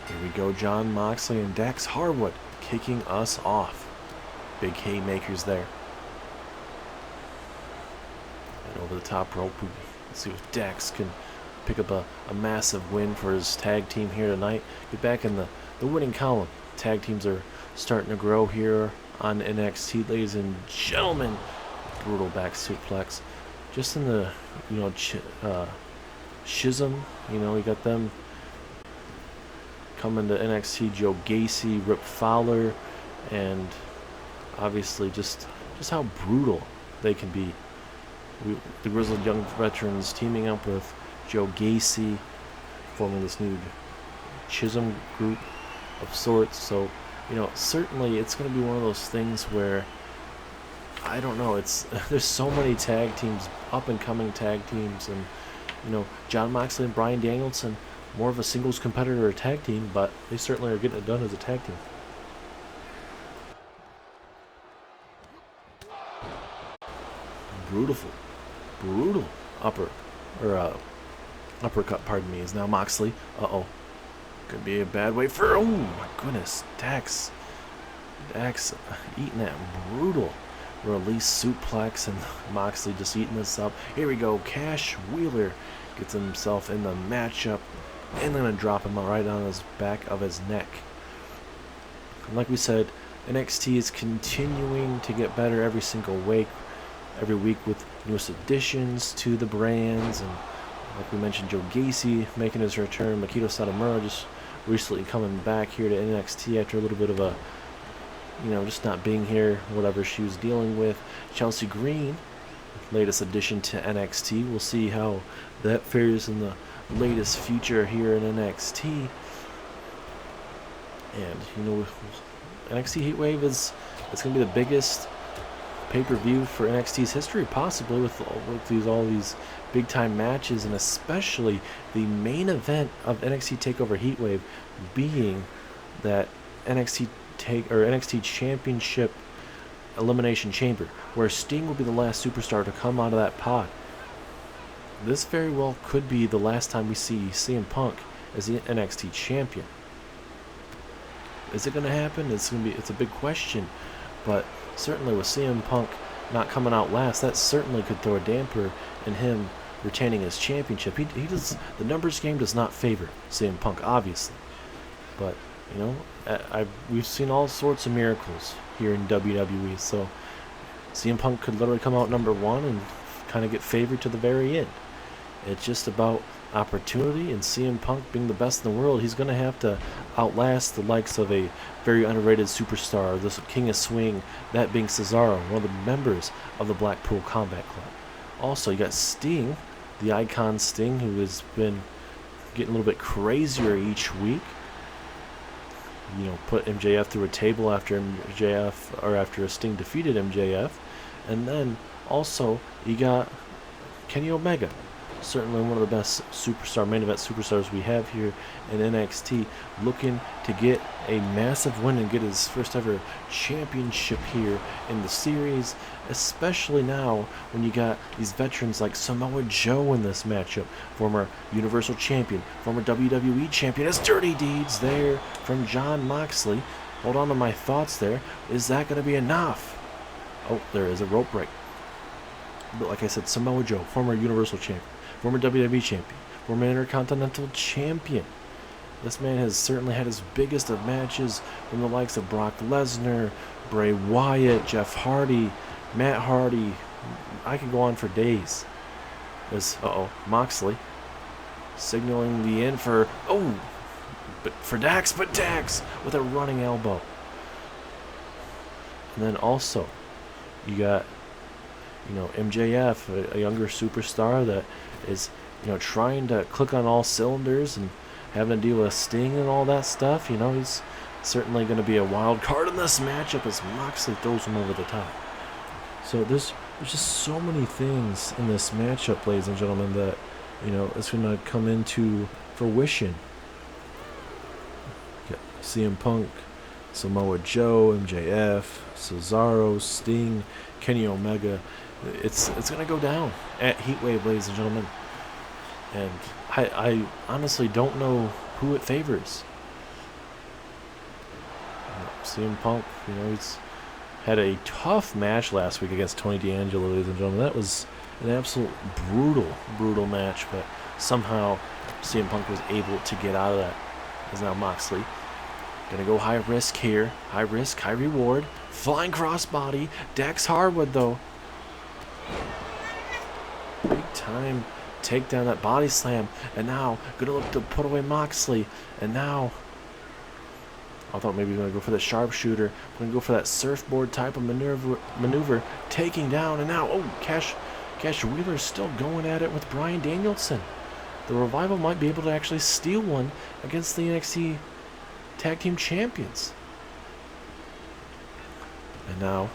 Here we go, Jon Moxley and Dax Harwood kicking us off. Big haymakers there. And over the top rope, let's see if Dax can pick up a massive win for his tag team here tonight. Get back in the winning column. Tag teams are starting to grow here on NXT, ladies and gentlemen. Brutal back suplex. Just in the, schism, you got them coming to NXT. Joe Gacy, Rip Fowler, and obviously just how brutal they can be. The Grizzled Young Veterans teaming up with Joe Gacy, forming this new Chisholm group of sorts. So, certainly it's going to be one of those things where, I don't know, there's so many tag teams, up and coming tag teams, and Jon Moxley and Bryan Danielson more of a singles competitor or tag team, but they certainly are getting it done as a tag team. Brutal uppercut, pardon me, is now Moxley. Could be a bad way for, oh my goodness, Dax eating that brutal release suplex, and Moxley just eating this up. Here we go, Cash Wheeler gets himself in the matchup, and then gonna drop him right on his back of his neck. And like we said, NXT is continuing to get better every single week with newest additions to the brands, and like we mentioned, Joe Gacy making his return, Makito Satomura just recently coming back here to NXT after a little bit of a, just not being here, whatever she was dealing with. Chelsea Green, latest addition to NXT. We'll see how that fares in the latest future here in NXT. And NXT Heatwave it's going to be the biggest pay-per-view for NXT's history, possibly, with all these big-time matches, and especially the main event of NXT TakeOver Heatwave being that NXT Championship Elimination Chamber, where Sting will be the last superstar to come out of that pod. This very well could be the last time we see CM Punk as the NXT champion. Is it going to happen? It's a big question, but certainly with CM Punk not coming out last, that certainly could throw a damper in him retaining his championship. The numbers game does not favor CM Punk, obviously, but we've seen all sorts of miracles here in WWE, so CM Punk could literally come out number one and kind of get favored to the very end. It's just about opportunity, and CM Punk being the best in the world, he's going to have to outlast the likes of a very underrated superstar, this King of Swing, that being Cesaro, one of the members of the Blackpool Combat Club. Also, you got Sting, the icon Sting, who has been getting a little bit crazier each week. Put MJF through a table after Sting defeated MJF. And then also you got Kenny Omega, certainly one of the best main event superstars we have here in NXT, looking to get a massive win and get his first ever championship here in the series, especially now when you got these veterans like Samoa Joe in this matchup, former Universal Champion, former WWE Champion. It's Dirty Deeds there from Jon Moxley. Hold on to my thoughts there. Is that going to be enough? Oh, there is a rope break. But like I said, Samoa Joe, former Universal Champion, former WWE Champion, former Intercontinental Champion. This man has certainly had his biggest of matches from the likes of Brock Lesnar, Bray Wyatt, Jeff Hardy, Matt Hardy. I could go on for days. Moxley signaling the end for Dax with a running elbow. And then also you got MJF, a younger superstar that is trying to click on all cylinders and having to deal with Sting and all that stuff. He's certainly going to be a wild card in this matchup as Moxley throws him over the top. So there's just so many things in this matchup, ladies and gentlemen, that it's going to come into fruition. CM Punk, Samoa Joe, MJF, Cesaro, Sting, Kenny Omega. It's going to go down at Heatwave, ladies and gentlemen. And I honestly don't know who it favors. CM Punk, he's had a tough match last week against Tony D'Angelo, ladies and gentlemen. That was an absolute brutal match, but somehow CM Punk was able to get out of that. As now Moxley gonna go high risk here. High risk, high reward. Flying crossbody. Dax Harwood, though. Big time takedown, that body slam. And now gonna look to put away Moxley. And now I thought maybe he was going to go for the sharpshooter. Going to go for that surfboard type of maneuver, taking down. And now, Cash Wheeler's still going at it with Bryan Danielson. The Revival might be able to actually steal one against the NXT Tag Team Champions. And now,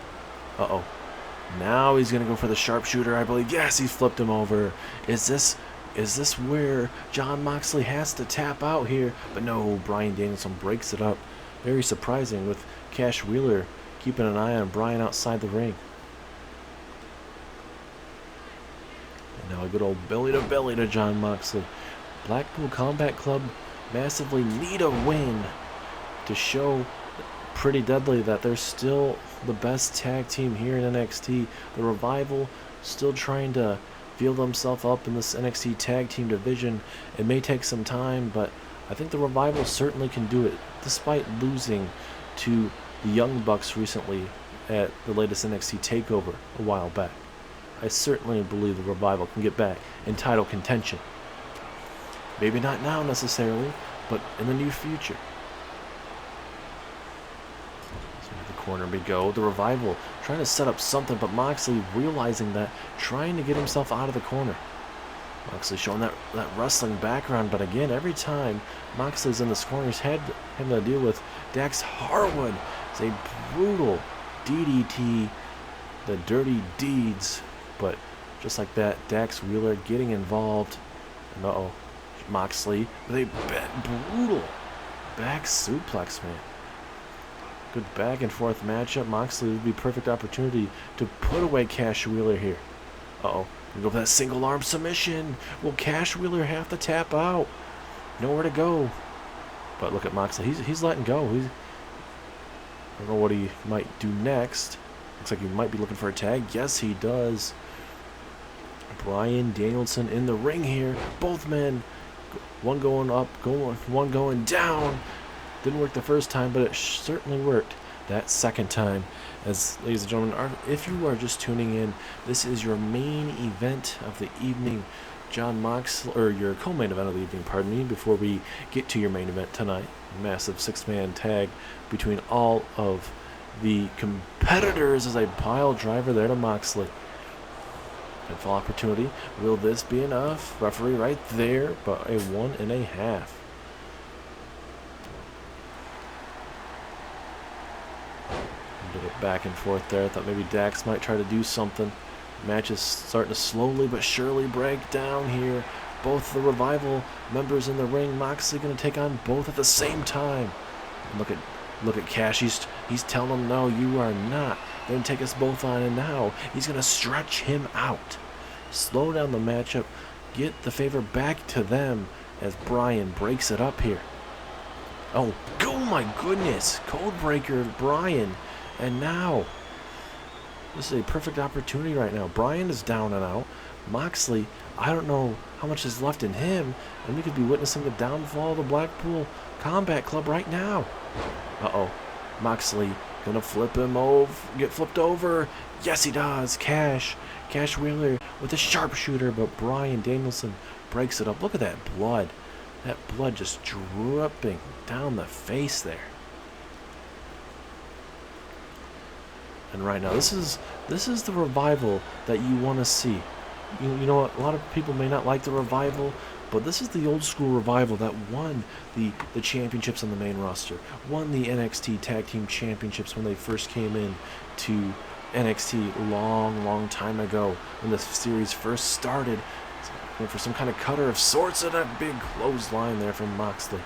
now he's going to go for the sharpshooter, I believe. Yes, he flipped him over. Is this Is this where Jon Moxley has to tap out here? But no, Bryan Danielson breaks it up. Very surprising with Cash Wheeler keeping an eye on Bryan outside the ring. And now a good old belly to belly to Jon Moxley. Blackpool Combat Club massively need a win to show Pretty Deadly that they're still the best tag team here in NXT. The Revival still trying to feel themselves up in this NXT tag team division. It may take some time, but I think the Revival certainly can do it, despite losing to the Young Bucks recently at the latest NXT TakeOver a while back. I certainly believe the Revival can get back in title contention. Maybe not now necessarily, but in the near future. So in the corner we go. The Revival trying to set up something, but Moxley realizing that, trying to get himself out of the corner. Moxley showing that wrestling background, but again, every time Moxley's in this corner, he's having to deal with Dax Harwood. It's a brutal DDT, the dirty deeds, but just like that, Dax Wheeler getting involved. And Moxley with a brutal back suplex, man. Good back and forth matchup. Moxley would be perfect opportunity to put away Cash Wheeler here. We go for that single arm submission. Will Cash Wheeler have to tap out? Nowhere to go. But look at Moxley. He's letting go. I don't know what he might do next. Looks like he might be looking for a tag. Yes, he does. Bryan Danielson in the ring here. Both men. One going up, one going down. Didn't work the first time, but it certainly worked that second time. As, ladies and gentlemen, if you are just tuning in, this is your main event of the evening. Jon Moxley, or your co-main event of the evening, pardon me, before we get to your main event tonight. Massive six-man tag between all of the competitors as a pile driver there to Moxley. Pinfall opportunity. Will this be enough? Referee right there, but a 1.5. Bit of back and forth there. I thought maybe Dax might try to do something. Match is starting to slowly but surely break down here. Both the Revival members in the ring. Moxley going to take on both at the same time. And look at Cash. He's telling him, no, you are not going to take us both on, and now he's going to stretch him out. Slow down the matchup. Get the favor back to them as Bryan breaks it up here. Oh my goodness. Codebreaker Bryan. And now, this is a perfect opportunity right now. Bryan is down and out. Moxley, I don't know how much is left in him, and we could be witnessing the downfall of the Blackpool Combat Club right now. Moxley gonna flip him over, get flipped over. Yes, he does. Cash Wheeler with a sharpshooter, but Bryan Danielson breaks it up. Look at that blood. That blood just dripping down the face there. And right now, this is the Revival that you want to see. You know what? A lot of people may not like the Revival, but this is the old school Revival that won the championships on the main roster, won the NXT Tag Team Championships when they first came in to NXT long time ago when the series first started. Went for some kind of cutter of sorts, and a big clothesline there from Moxley.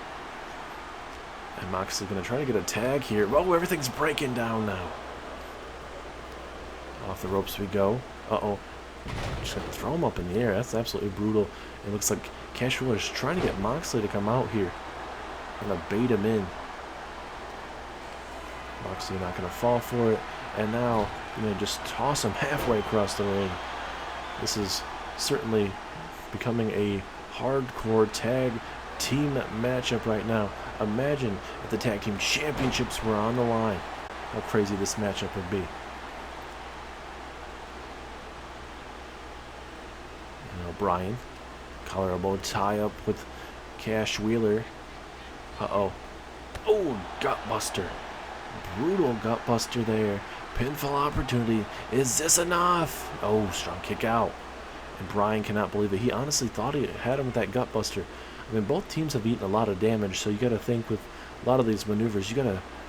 And Moxley going to try to get a tag here. Oh, everything's breaking down now. Off the ropes we go. Just gonna throw him up in the air. That's absolutely brutal. It looks like Cash Wheeler is trying to get Moxley to come out here. Gonna bait him in. Moxley not gonna fall for it. And now, just toss him halfway across the ring. This is certainly becoming a hardcore tag team matchup right now. Imagine if the tag team championships were on the line. How crazy this matchup would be. Bryan, collar elbow tie up with Cash Wheeler. Gutbuster. Brutal gutbuster there. Pinfall opportunity. Is this enough? Strong kick out. And Bryan cannot believe it. He honestly thought he had him with that gutbuster. I mean, both teams have eaten a lot of damage, so you got to think with a lot of these maneuvers,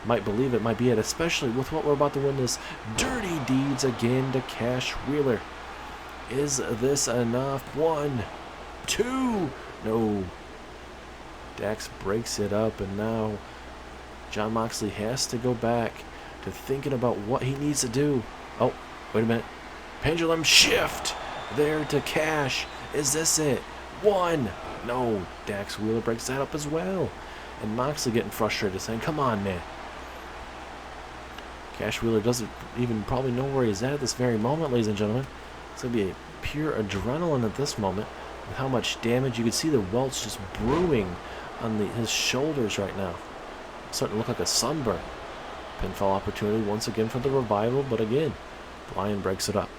might believe it might be it, especially with what we're about to witness. Dirty deeds again to Cash Wheeler. Is this enough? 1, 2. No. Dax breaks it up, and now Jon Moxley has to go back to thinking about what he needs to do. Oh, wait a minute. Pendulum shift there to Cash. Is this it? 1. No. Dax Wheeler breaks that up as well. And Moxley getting frustrated, saying, come on, man. Cash Wheeler doesn't even probably know where he's at this very moment, ladies and gentlemen. It's going to be a pure adrenaline at this moment with how much damage. You can see the welts just brewing on his shoulders right now. It's starting to look like a sunburn. Pinfall opportunity once again for the Revival, but again, Bryan breaks it up.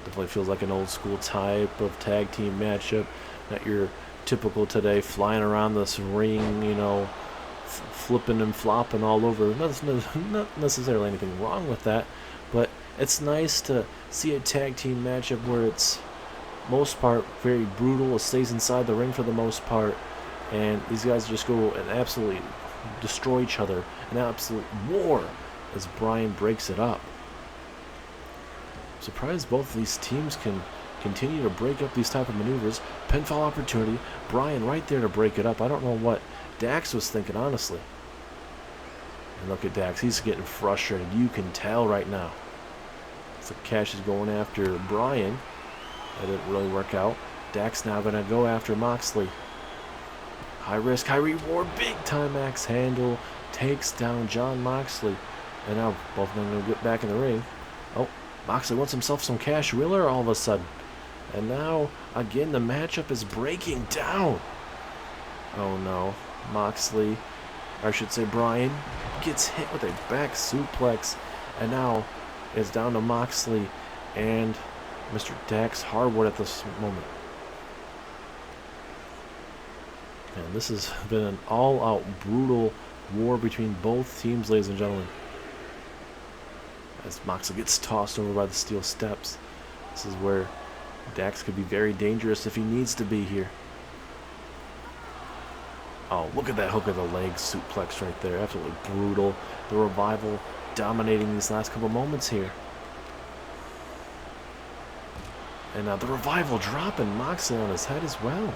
Definitely feels like an old school type of tag team matchup. Not your typical today flying around this ring, you know, flipping and flopping all over. Not necessarily anything wrong with that, but it's nice to see a tag team matchup where it's most part very brutal. It stays inside the ring for the most part, and these guys just go and absolutely destroy each other. An absolute war as Bryan breaks it up. Surprised both of these teams can continue to break up these type of maneuvers. Pinfall opportunity. Bryan right there to break it up. I don't know what Dax was thinking, honestly. And look at Dax. He's getting frustrated. You can tell right now. So Cash is going after Bryan. That didn't really work out. Dax now going to go after Moxley. High risk, high reward. Big time axe handle. Takes down Jon Moxley. And now both of them going to get back in the ring. Oh, Moxley wants himself some Cash Wheeler all of a sudden. And now, again, the matchup is breaking down. Oh no. Moxley, or I should say Bryan, gets hit with a back suplex. And now it's down to Moxley and Mr. Dax Harwood at this moment. And this has been an all-out brutal war between both teams, ladies and gentlemen. As Moxley gets tossed over by the steel steps. This is where Dax could be very dangerous if he needs to be here. Oh, look at that hook of the leg suplex right there. Absolutely brutal. The Revival dominating these last couple moments here. And now the Revival dropping Moxley on his head as well.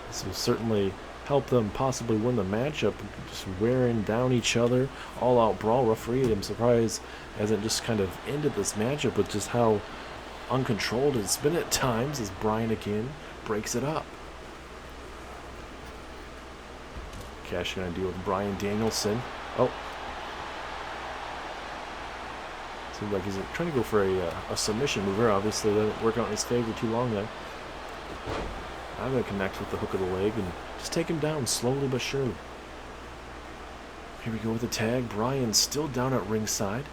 This will certainly help them possibly win the matchup. Just wearing down each other. All out brawl. Referee, I'm surprised, hasn't just kind of ended this matchup with just how uncontrolled it's been at times as Bryan again breaks it up. Cash going to deal with Bryan Danielson. Oh. Seems like he's trying to go for a submission mover. Obviously, that didn't work out in his favor too long then. I'm going to connect with the hook of the leg and just take him down slowly but surely. Here we go with the tag. Bryan's still down at ringside.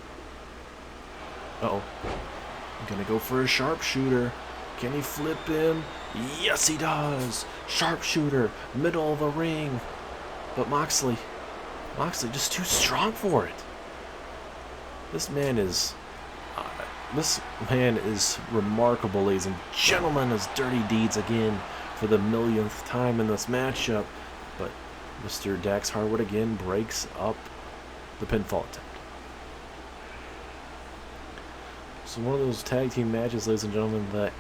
Uh-oh. I'm going to go for a sharpshooter. Can he flip him? Yes, he does. Sharpshooter, middle of the ring. But Moxley just too strong for it. This man is remarkable, ladies and gentlemen. His dirty deeds again for the millionth time in this matchup. But Mr. Dax Harwood again breaks up the pinfall attempt. So one of those tag team matches, ladies and gentlemen, that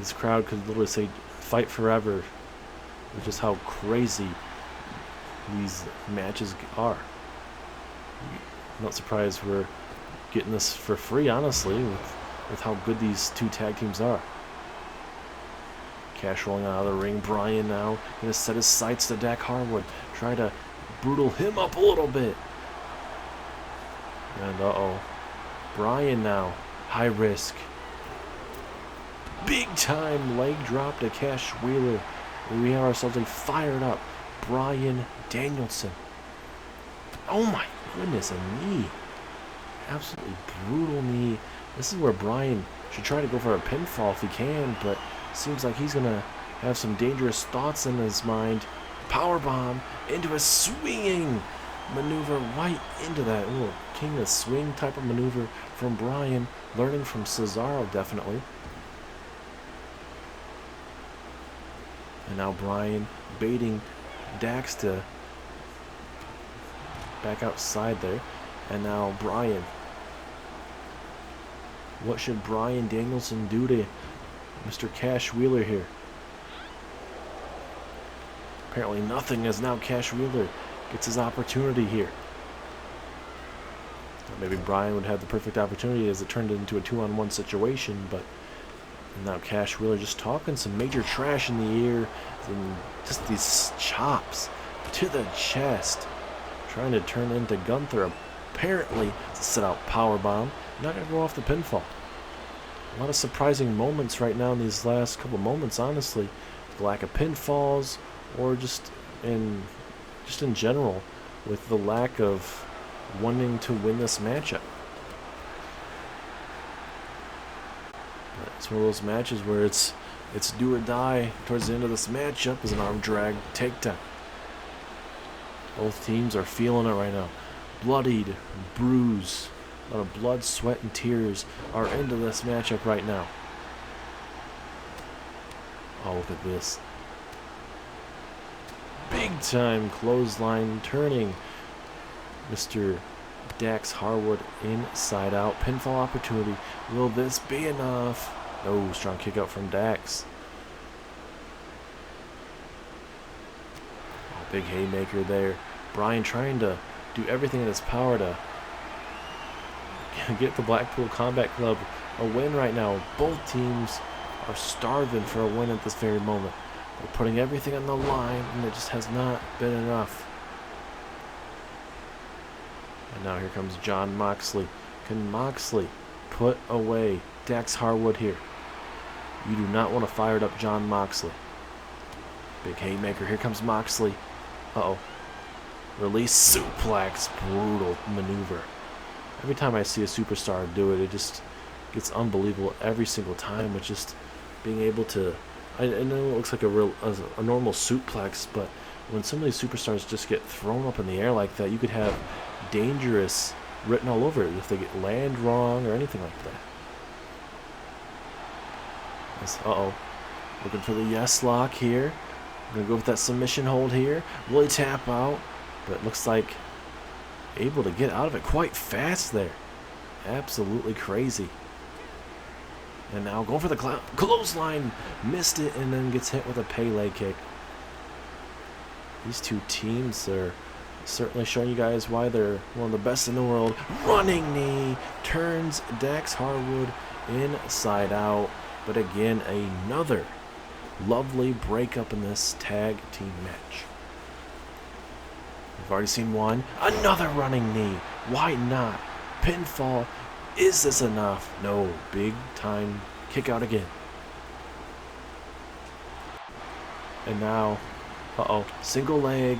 this crowd could literally say fight forever. With just how crazy these matches are. I'm not surprised we're getting this for free, honestly, with how good these two tag teams are. Cash rolling out of the ring. Bryan now going to set his sights to Dax Harwood. Try to brutal him up a little bit. And uh-oh. Bryan now. High risk. Big time leg drop to Cash Wheeler. We have ourselves a fired up Bryan Danielson. Oh my goodness, a knee. Absolutely brutal knee. This is where Bryan should try to go for a pinfall if he can, but seems like he's going to have some dangerous thoughts in his mind. Powerbomb into a swinging maneuver right into that. Ooh, king of swing type of maneuver from Bryan. Learning from Cesaro, definitely. And now Bryan baiting Dax to back outside there. And now Bryan. What should Bryan Danielson do to Mr. Cash Wheeler here. Apparently nothing, as now Cash Wheeler gets his opportunity here. Maybe Bryan would have the perfect opportunity as it turned into a 2-on-1 situation, but now Cash Wheeler just talking some major trash in the ear, and just these chops to the chest, trying to turn into Gunther. Apparently, it's a set-out powerbomb. Not going to go off the pinfall. A lot of surprising moments right now in these last couple moments, honestly. The lack of pinfalls, or just in general, with the lack of wanting to win this matchup. But it's one of those matches where it's do or die. Towards the end of this matchup is an arm drag takedown. Both teams are feeling it right now. Bloodied, bruised, a lot of blood, sweat, and tears are into this matchup right now. Oh, look at this. Big time clothesline turning Mr. Dax Harwood inside out. Pinfall opportunity. Will this be enough? No, strong kick out from Dax. Oh, big haymaker there. Bryan trying to do everything in his power to get the Blackpool Combat Club a win right now. Both teams are starving for a win at this very moment. They're putting everything on the line, and it just has not been enough. And now here comes Jon Moxley. Can Moxley put away Dax Harwood here? You do not want to fire it up Jon Moxley. Big haymaker. Here comes Moxley. Uh-oh. Release suplex. Brutal maneuver. Every time I see a superstar do it, it just gets unbelievable every single time. It's just being able to... I know it looks like a normal suplex, but when some of these superstars just get thrown up in the air like that, you could have dangerous written all over it if they get land wrong or anything like that. Uh-oh. Looking for the yes lock here. I'm going to go with that submission hold here. Will he tap out? But it looks like able to get out of it quite fast there. Absolutely crazy. And now going for the clothesline. Missed it and then gets hit with a Pele kick. These two teams are certainly showing you guys why they're one of the best in the world. Running knee turns Dax Harwood inside out. But again, another lovely breakup in this tag team match. We've already seen one. Another running knee. Why not? Pinfall. Is this enough? No. Big time kick out again. And now, uh-oh, single leg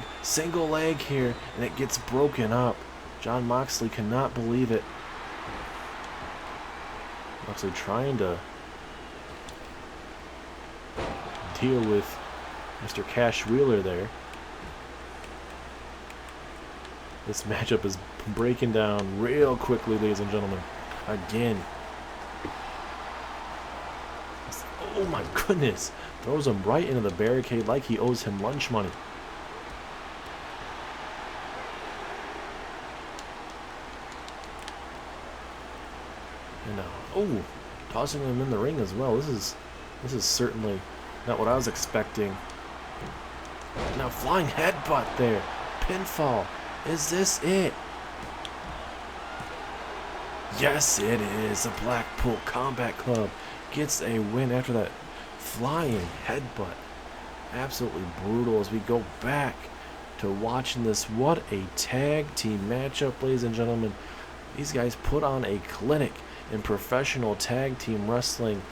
here, and it gets broken up. Jon Moxley cannot believe it. Moxley trying to deal with Mr. Cash Wheeler there. This matchup is breaking down real quickly, ladies and gentlemen. Again. Oh my goodness. Throws him right into the barricade like he owes him lunch money. And now, oh, tossing him in the ring as well. This is certainly not what I was expecting. Now flying headbutt there. Pinfall. Is this it? Yes, it is. The Blackpool Combat Club gets a win after that flying headbutt. Absolutely brutal as we go back to watching this. What a tag team matchup, ladies and gentlemen. These guys put on a clinic in professional tag team wrestling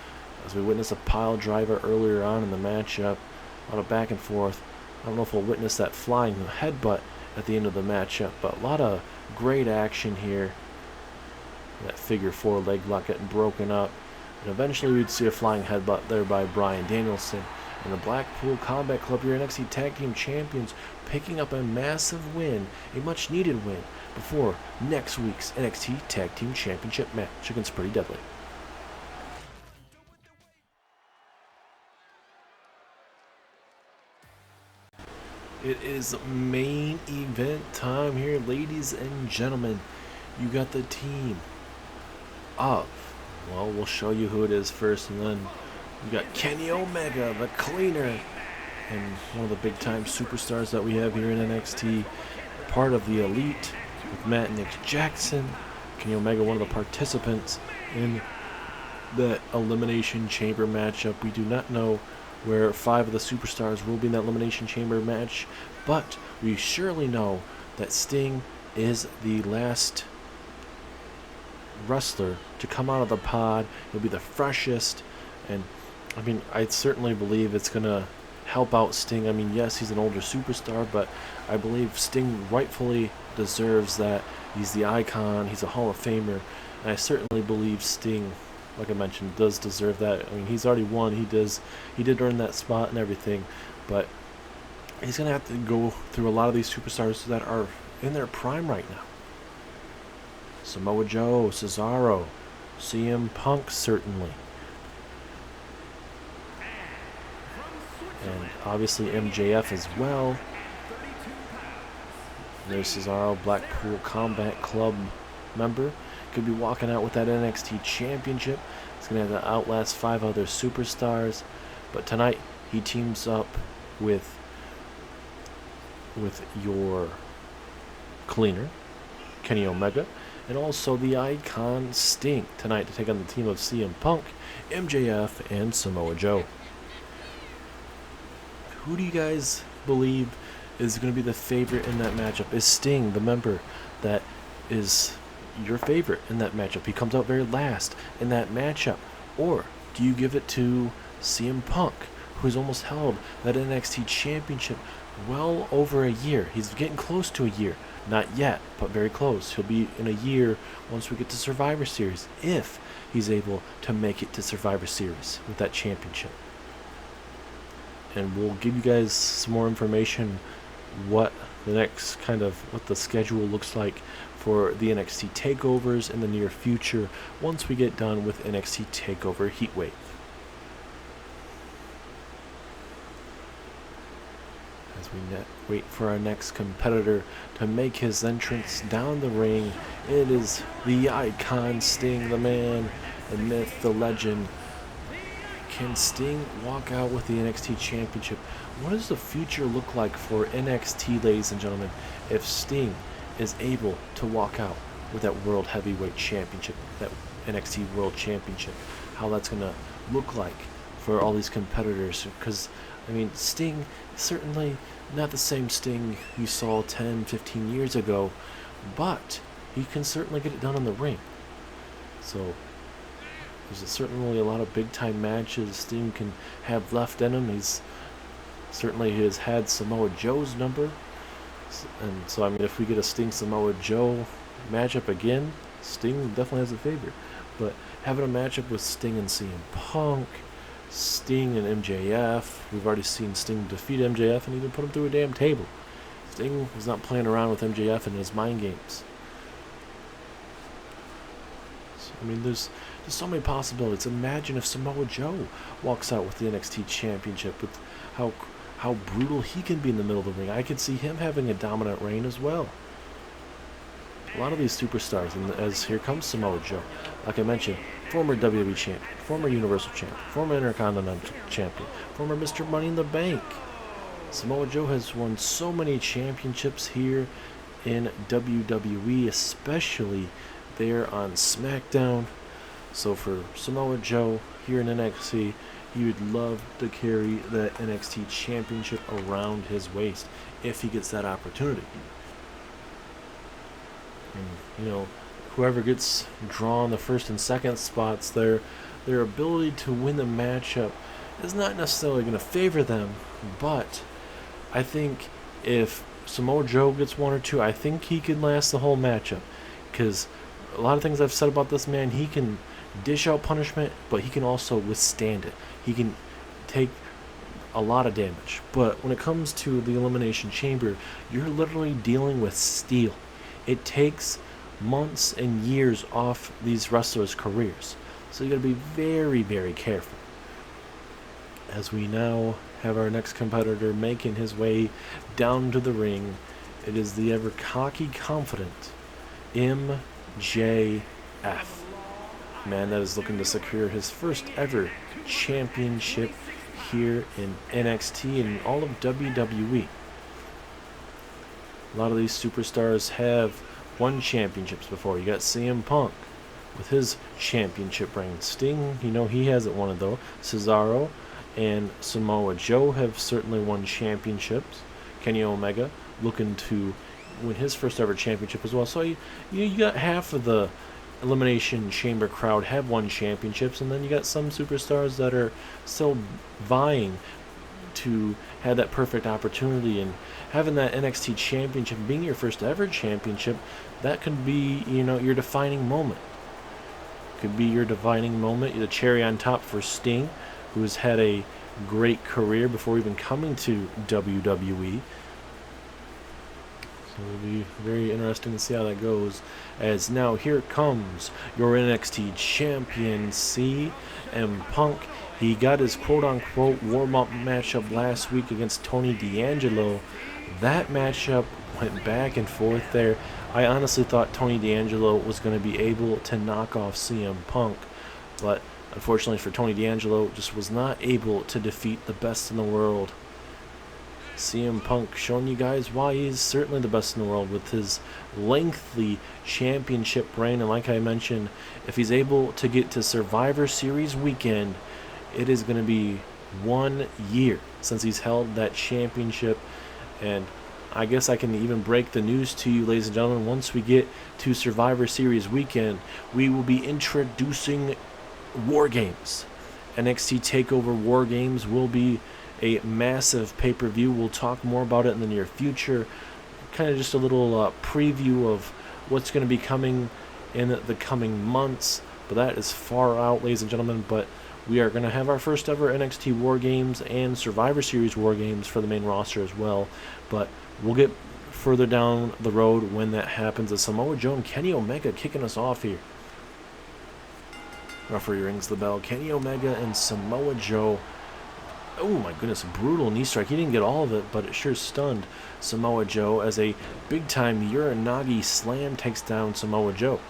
as we witnessed a pile driver earlier on in the matchup. A lot of back and forth. I don't know if we'll witness that flying headbutt at the end of the matchup, but a lot of great action here. That figure four leg lock getting broken up. And eventually we'd see a flying headbutt there by Bryan Danielson. And the Blackpool Combat Club, your NXT Tag Team Champions, picking up a massive win, a much needed win, before next week's NXT Tag Team Championship match against Pretty Deadly. It is main event time here, ladies and gentlemen. You got the team of, well, we'll show you who it is first, and then We got Kenny Omega, the Cleaner, and one of the big-time superstars that we have here in NXT, part of the Elite with Matt and Nick Jackson. Kenny Omega, one of the participants in the Elimination Chamber matchup. We do not know where 5 of the superstars will be in that Elimination Chamber match, but we surely know that Sting is the last wrestler to come out of the pod. He'll be the freshest, and I mean, I certainly believe it's going to help out Sting. I mean, yes, he's an older superstar, but I believe Sting rightfully deserves that. He's the icon, he's a Hall of Famer, and I certainly believe Sting, like I mentioned, does deserve that. I mean, he's already won, he did earn that spot and everything, but he's going to have to go through a lot of these superstars that are in their prime right now. Samoa Joe, Cesaro, CM Punk certainly. And obviously MJF as well. There's Cesaro, Blackpool Combat Club member. Could be walking out with that NXT Championship. He's going to have to outlast 5 other superstars. But tonight, he teams up with your Cleaner, Kenny Omega, and also the Icon Sting tonight to take on the team of CM Punk, MJF, and Samoa Joe. Who do you guys believe is going to be the favorite in that matchup? Is Sting the member that is your favorite in that matchup? He comes out very last in that matchup. Or do you give it to CM Punk, who's almost held that NXT Championship well over a year? He's getting close to a year. Not yet, but very close. He'll be in a year once we get to Survivor Series, if he's able to make it to Survivor Series with that championship. And we'll give you guys some more information what the schedule looks like for the NXT takeovers in the near future once we get done with NXT TakeOver Heatwave. As we wait for our next competitor to make his entrance down the ring, it is the Icon Sting, the man, the myth, the legend. Can Sting walk out with the NXT Championship? What does the future look like for NXT, ladies and gentlemen, if Sting is able to walk out with that World Heavyweight Championship, that NXT World Championship? How that's going to look like for all these competitors? Because, I mean, Sting is certainly not the same Sting you saw 10, 15 years ago, but he can certainly get it done in the ring. So there's certainly a lot of big-time matches Sting can have left in him. He's certainly has had Samoa Joe's number. And so, I mean, if we get a Sting-Samoa Joe matchup again, Sting definitely has a favorite. But having a matchup with Sting and CM Punk, Sting and MJF, we've already seen Sting defeat MJF and even put him through a damn table. Sting was not playing around with MJF in his mind games. So, I mean, there's so many possibilities. Imagine if Samoa Joe walks out with the NXT Championship, with how brutal he can be in the middle of the ring. I could see him having a dominant reign as well. A lot of these superstars, and as here comes Samoa Joe, like I mentioned, former WWE champion, former Universal champion, former Intercontinental champion, former Mr. Money in the Bank. Samoa Joe has won so many championships here in WWE, especially there on SmackDown. So for Samoa Joe here in NXT, he would love to carry that NXT Championship around his waist if he gets that opportunity. And, you know, whoever gets drawn the first and second spots, their ability to win the matchup is not necessarily going to favor them, but I think if Samoa Joe gets 1 or 2, I think he can last the whole matchup. Because a lot of things I've said about this man, he can dish out punishment, but he can also withstand it. He can take a lot of damage. But when it comes to the Elimination Chamber, you're literally dealing with steel. It takes months and years off these wrestlers' careers. So you got to be very, very careful. As we now have our next competitor making his way down to the ring, it is the ever cocky, confident MJF. man that is looking to secure his first ever championship here in NXT and all of WWE. A lot of these superstars have won championships before. You got CM Punk with his championship reign. Sting, he hasn't won it though. Cesaro and Samoa Joe have certainly won championships. Kenny Omega looking to win his first ever championship as well. So you got half of the Elimination Chamber crowd have won championships, and then you got some superstars that are still vying to have that perfect opportunity, and having that NXT championship being your first ever championship, that could be your defining moment. Could be your defining moment, the cherry on top for Sting, who has had a great career before even coming to WWE. So it'll be very interesting to see how that goes. As now here comes your NXT champion, CM Punk. He got his quote-unquote warm-up matchup last week against Tony D'Angelo. That matchup went back and forth there. I honestly thought Tony D'Angelo was going to be able to knock off CM Punk, but unfortunately for Tony D'Angelo, just was not able to defeat the best in the world. CM Punk showing you guys why he's certainly the best in the world with his lengthy championship reign. And like I mentioned, if he's able to get to Survivor Series weekend, it is going to be 1 year since he's held that championship. And I guess I can even break the news to you, ladies and gentlemen. Once we get to Survivor Series weekend, we will be introducing War Games. NXT TakeOver War Games will be a massive pay-per-view. We'll talk more about it in the near future. Kind of just a little preview of what's going to be coming in the coming months. But that is far out, ladies and gentlemen. But we are going to have our first ever NXT War Games and Survivor Series War Games for the main roster as well. But we'll get further down the road when that happens. As Samoa Joe and Kenny Omega kicking us off here. Referee rings the bell. Kenny Omega and Samoa Joe. Oh my goodness, brutal knee strike. He didn't get all of it, but it sure stunned Samoa Joe as a big-time Uranagi slam takes down Samoa Joe.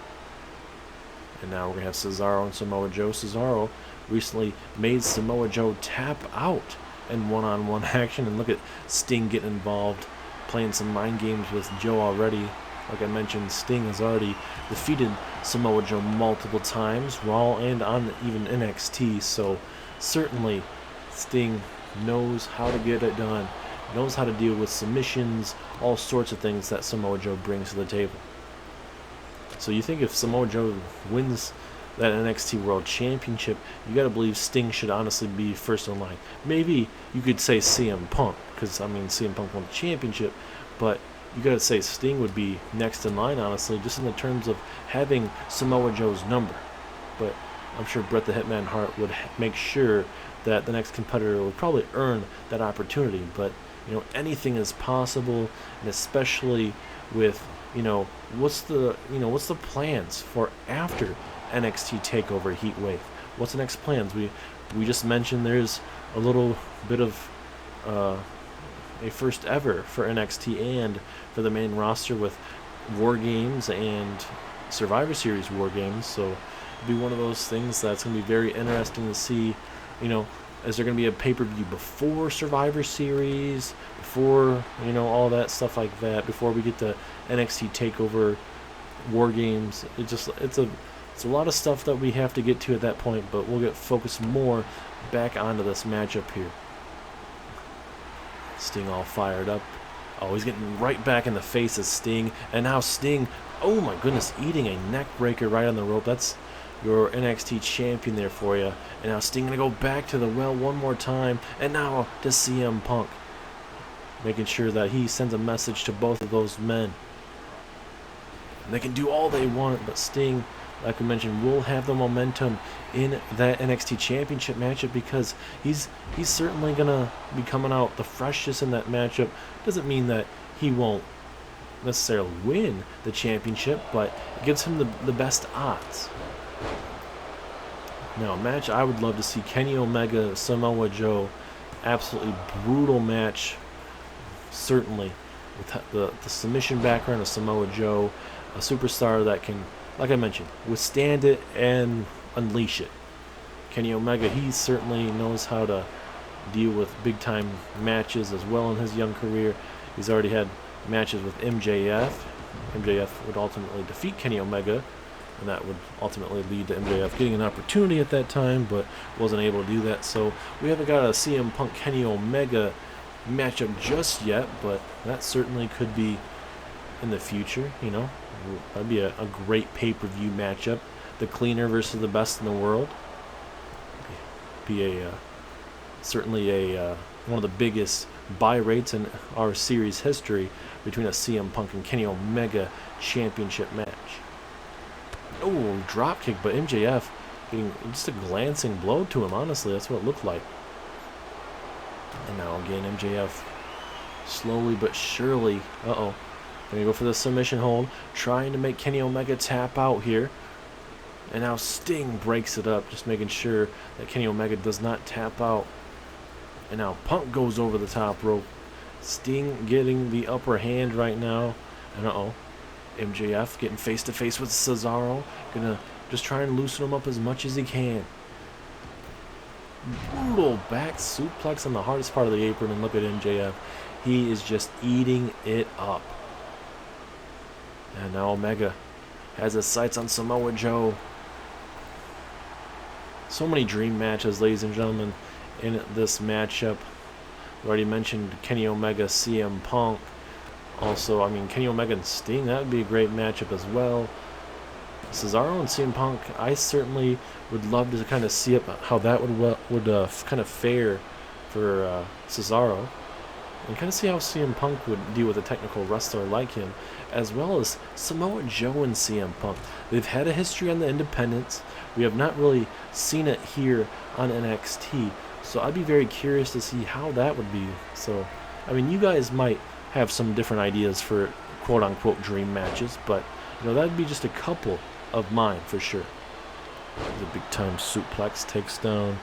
And now we're going to have Cesaro and Samoa Joe. Cesaro recently made Samoa Joe tap out in one-on-one action. And look at Sting getting involved, playing some mind games with Joe already. Like I mentioned, Sting has already defeated Samoa Joe multiple times, Raw and on even NXT. So certainly Sting knows how to get it done, knows how to deal with submissions, all sorts of things that Samoa Joe brings to the table. So you think if Samoa Joe wins that NXT World Championship, you got to believe Sting should honestly be first in line. Maybe you could say CM Punk, because CM Punk won the championship, but you got to say Sting would be next in line, honestly, just in the terms of having Samoa Joe's number. But I'm sure Bret the Hitman Hart would make sure that the next competitor would probably earn that opportunity. But anything is possible, and especially with what's the plans for after NXT TakeOver Heatwave? What's the next plans? We just mentioned there's a little bit of a first ever for NXT and for the main roster with War Games and Survivor Series War Games. So it'll be one of those things that's going to be very interesting to see. Is there going to be a pay-per-view before Survivor Series, before all that stuff like that, before we get to NXT TakeOver War Games? It's a lot of stuff that we have to get to at that point, but we'll get focused more back onto this matchup here. Sting all fired up. Oh, he's getting right back in the face of Sting, and now Sting, oh my goodness, eating a neck breaker right on the rope. That's your NXT champion there for you. And now Sting going to go back to the well one more time, and now to CM Punk, making sure that he sends a message to both of those men. And they can do all they want, but Sting, like we mentioned, will have the momentum in that NXT Championship matchup because he's certainly going to be coming out the freshest in that matchup. Doesn't mean that he won't necessarily win the championship, but it gives him the best odds. Now, a match I would love to see, Kenny Omega, Samoa Joe. Absolutely brutal match, certainly, with the submission background of Samoa Joe, a superstar that can, like I mentioned, withstand it and unleash it. Kenny Omega, he certainly knows how to deal with big-time matches as well in his young career. He's already had matches with MJF. MJF would ultimately defeat Kenny Omega, and that would ultimately lead to MJF getting an opportunity at that time, but wasn't able to do that. So we haven't got a CM Punk Kenny Omega matchup just yet, but that certainly could be in the future. You know, that'd be a great pay-per-view matchup. The Cleaner versus the Best in the World. Be a certainly a one of the biggest buy rates in our series history between a CM Punk and Kenny Omega championship match. Oh, drop kick, but MJF getting just a glancing blow to him. Honestly, that's what it looked like. And now again, MJF slowly but surely. Gonna go for the submission hold, trying to make Kenny Omega tap out here. And now Sting breaks it up, just making sure that Kenny Omega does not tap out. And now Punk goes over the top rope. Sting getting the upper hand right now. And MJF getting face to face with Cesaro. Gonna just try and loosen him up as much as he can. Brutal back suplex on the hardest part of the apron, and look at MJF. He is just eating it up. And now Omega has his sights on Samoa Joe. So many dream matches, ladies and gentlemen, in this matchup. We already mentioned Kenny Omega, CM Punk. Also, I mean, Kenny Omega and Sting, that would be a great matchup as well. Cesaro and CM Punk, I certainly would love to kind of see how that would kind of fare for Cesaro. And kind of see how CM Punk would deal with a technical wrestler like him, as well as Samoa Joe and CM Punk. They've had a history on the independents. We have not really seen it here on NXT, so I'd be very curious to see how that would be. So, I mean, you guys might have some different ideas for quote-unquote dream matches, but you know, that'd be just a couple of mine for sure. The big-time suplex takes down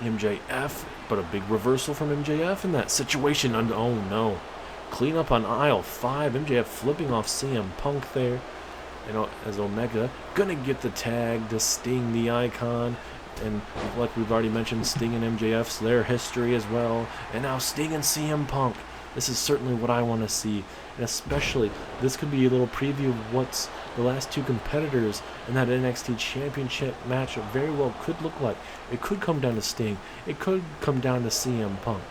MJF, but a big reversal from MJF in that situation. Oh no. Clean up on aisle 5. MJF flipping off CM Punk there. You as Omega gonna get the tag to Sting the Icon. And like we've already mentioned, Sting and MJF's their history as well. And now Sting and CM Punk. This is certainly what I want to see. And especially, this could be a little preview of what's the last two competitors in that NXT Championship matchup very well could look like. It could come down to Sting. It could come down to CM Punk.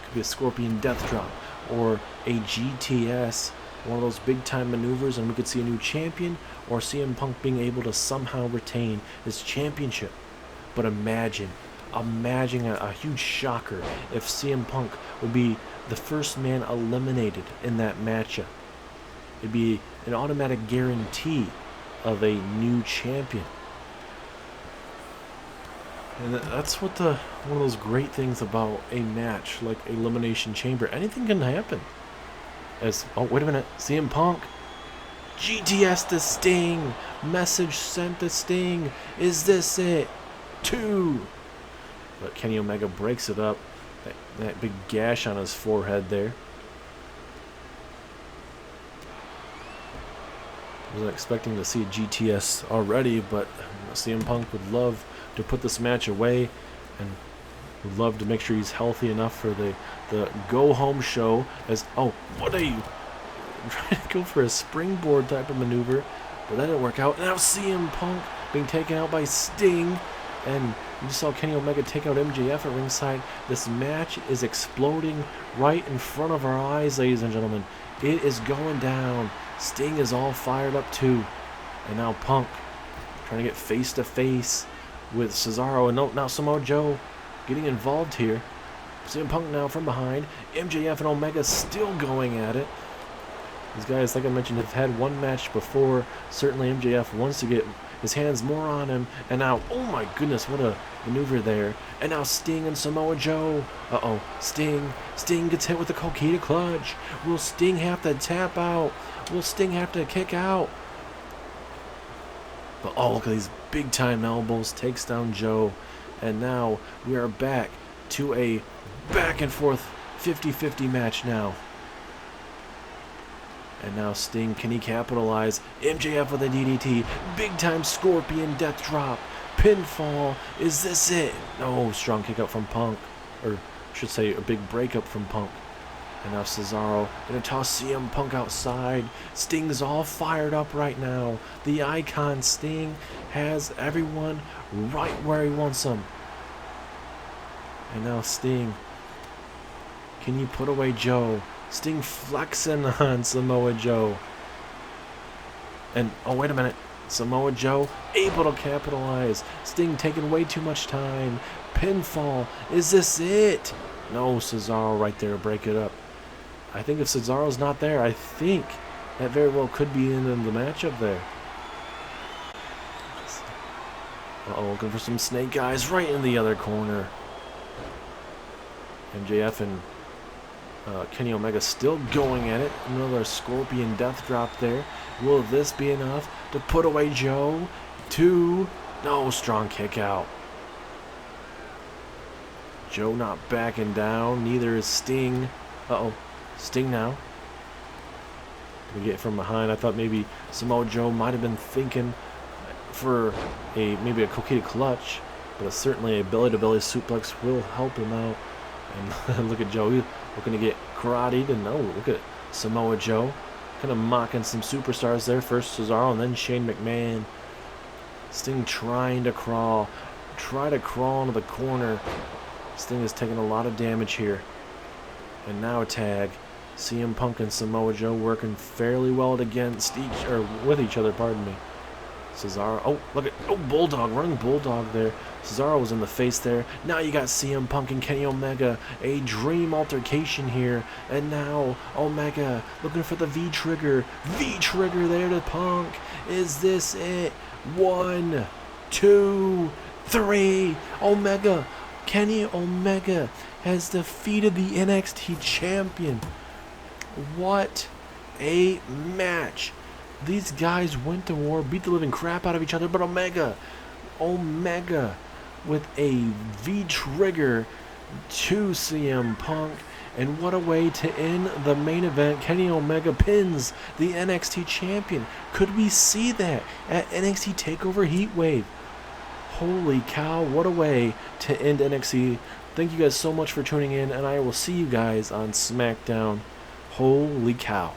It could be a Scorpion Death Drop or a GTS, one of those big-time maneuvers, and we could see a new champion, or CM Punk being able to somehow retain his championship. But imagine a huge shocker if CM Punk would be the first man eliminated in that matchup. It'd be an automatic guarantee of a new champion. And that's what one of those great things about a match like Elimination Chamber. Anything can happen. Wait a minute, CM Punk, GTS to Sting, message sent to Sting, is this it? 2. But Kenny Omega breaks it up. That big gash on his forehead there. I wasn't expecting to see a GTS already, but CM Punk would love to put this match away and would love to make sure he's healthy enough for the go-home show. What are you trying to go for a springboard type of maneuver? But that didn't work out. Now CM Punk being taken out by Sting. And you saw Kenny Omega take out MJF at ringside. This match is exploding right in front of our eyes, ladies and gentlemen. It is going down. Sting is all fired up too. And now Punk trying to get face to face with Cesaro. And now Samoa Joe getting involved here. CM Punk now from behind. MJF and Omega still going at it. These guys, like I mentioned, have had one match before. Certainly MJF wants to get his hands more on him. And now, oh my goodness, what a maneuver there. And now Sting and Samoa Joe. Sting gets hit with the Coquina clutch. Will Sting have to tap out? Will Sting have to kick out? But look at these big time elbows. Takes down Joe. And now we are back to a back and forth 50-50 match now. And now Sting, can he capitalize? MJF with a DDT. Big time Scorpion death drop. Pinfall. Is this it? No, strong kick out from Punk. Or I should say a big breakup from Punk. And now Cesaro gonna toss CM Punk outside. Sting's all fired up right now. The icon Sting has everyone right where he wants them. And now Sting. Can you put away Joe? Sting flexing on Samoa Joe. And, oh, wait a minute. Samoa Joe able to capitalize. Sting taking way too much time. Pinfall. Is this it? No, Cesaro right there. Break it up. I think if Cesaro's not there, I think that very well could be in the matchup there. Uh-oh, looking for some snake eyes right in the other corner. MJF and Kenny Omega still going at it. Another Scorpion death drop there. Will this be enough to put away Joe? 2. No, strong kick out. Joe not backing down. Neither is Sting. Uh-oh. Sting now. We get from behind. I thought maybe Samoa Joe might have been thinking for maybe a Nikkita clutch, but certainly a belly-to-belly suplex will help him out. And look at Joe, he's looking to get karate'd, and no, look at Samoa Joe, kind of mocking some superstars there. First Cesaro, and then Shane McMahon. Sting trying to crawl, try to crawl into the corner. Sting is taking a lot of damage here. And now a tag. CM Punk and Samoa Joe working fairly well against with each other, pardon me. Cesaro, oh, look at, oh, Bulldog, running Bulldog there. Cesaro was in the face there. Now you got CM Punk and Kenny Omega. A dream altercation here. And now Omega looking for the V-trigger. V-trigger there to Punk. Is this it? 1, 2, 3. Omega. Kenny Omega has defeated the NXT champion. What a match. These guys went to war, beat the living crap out of each other, but Omega with a V-trigger to CM Punk. And what a way to end the main event. Kenny Omega pins the NXT champion. Could we see that at NXT TakeOver Heatwave? Holy cow, what a way to end NXT. Thank you guys so much for tuning in, and I will see you guys on SmackDown. Holy cow.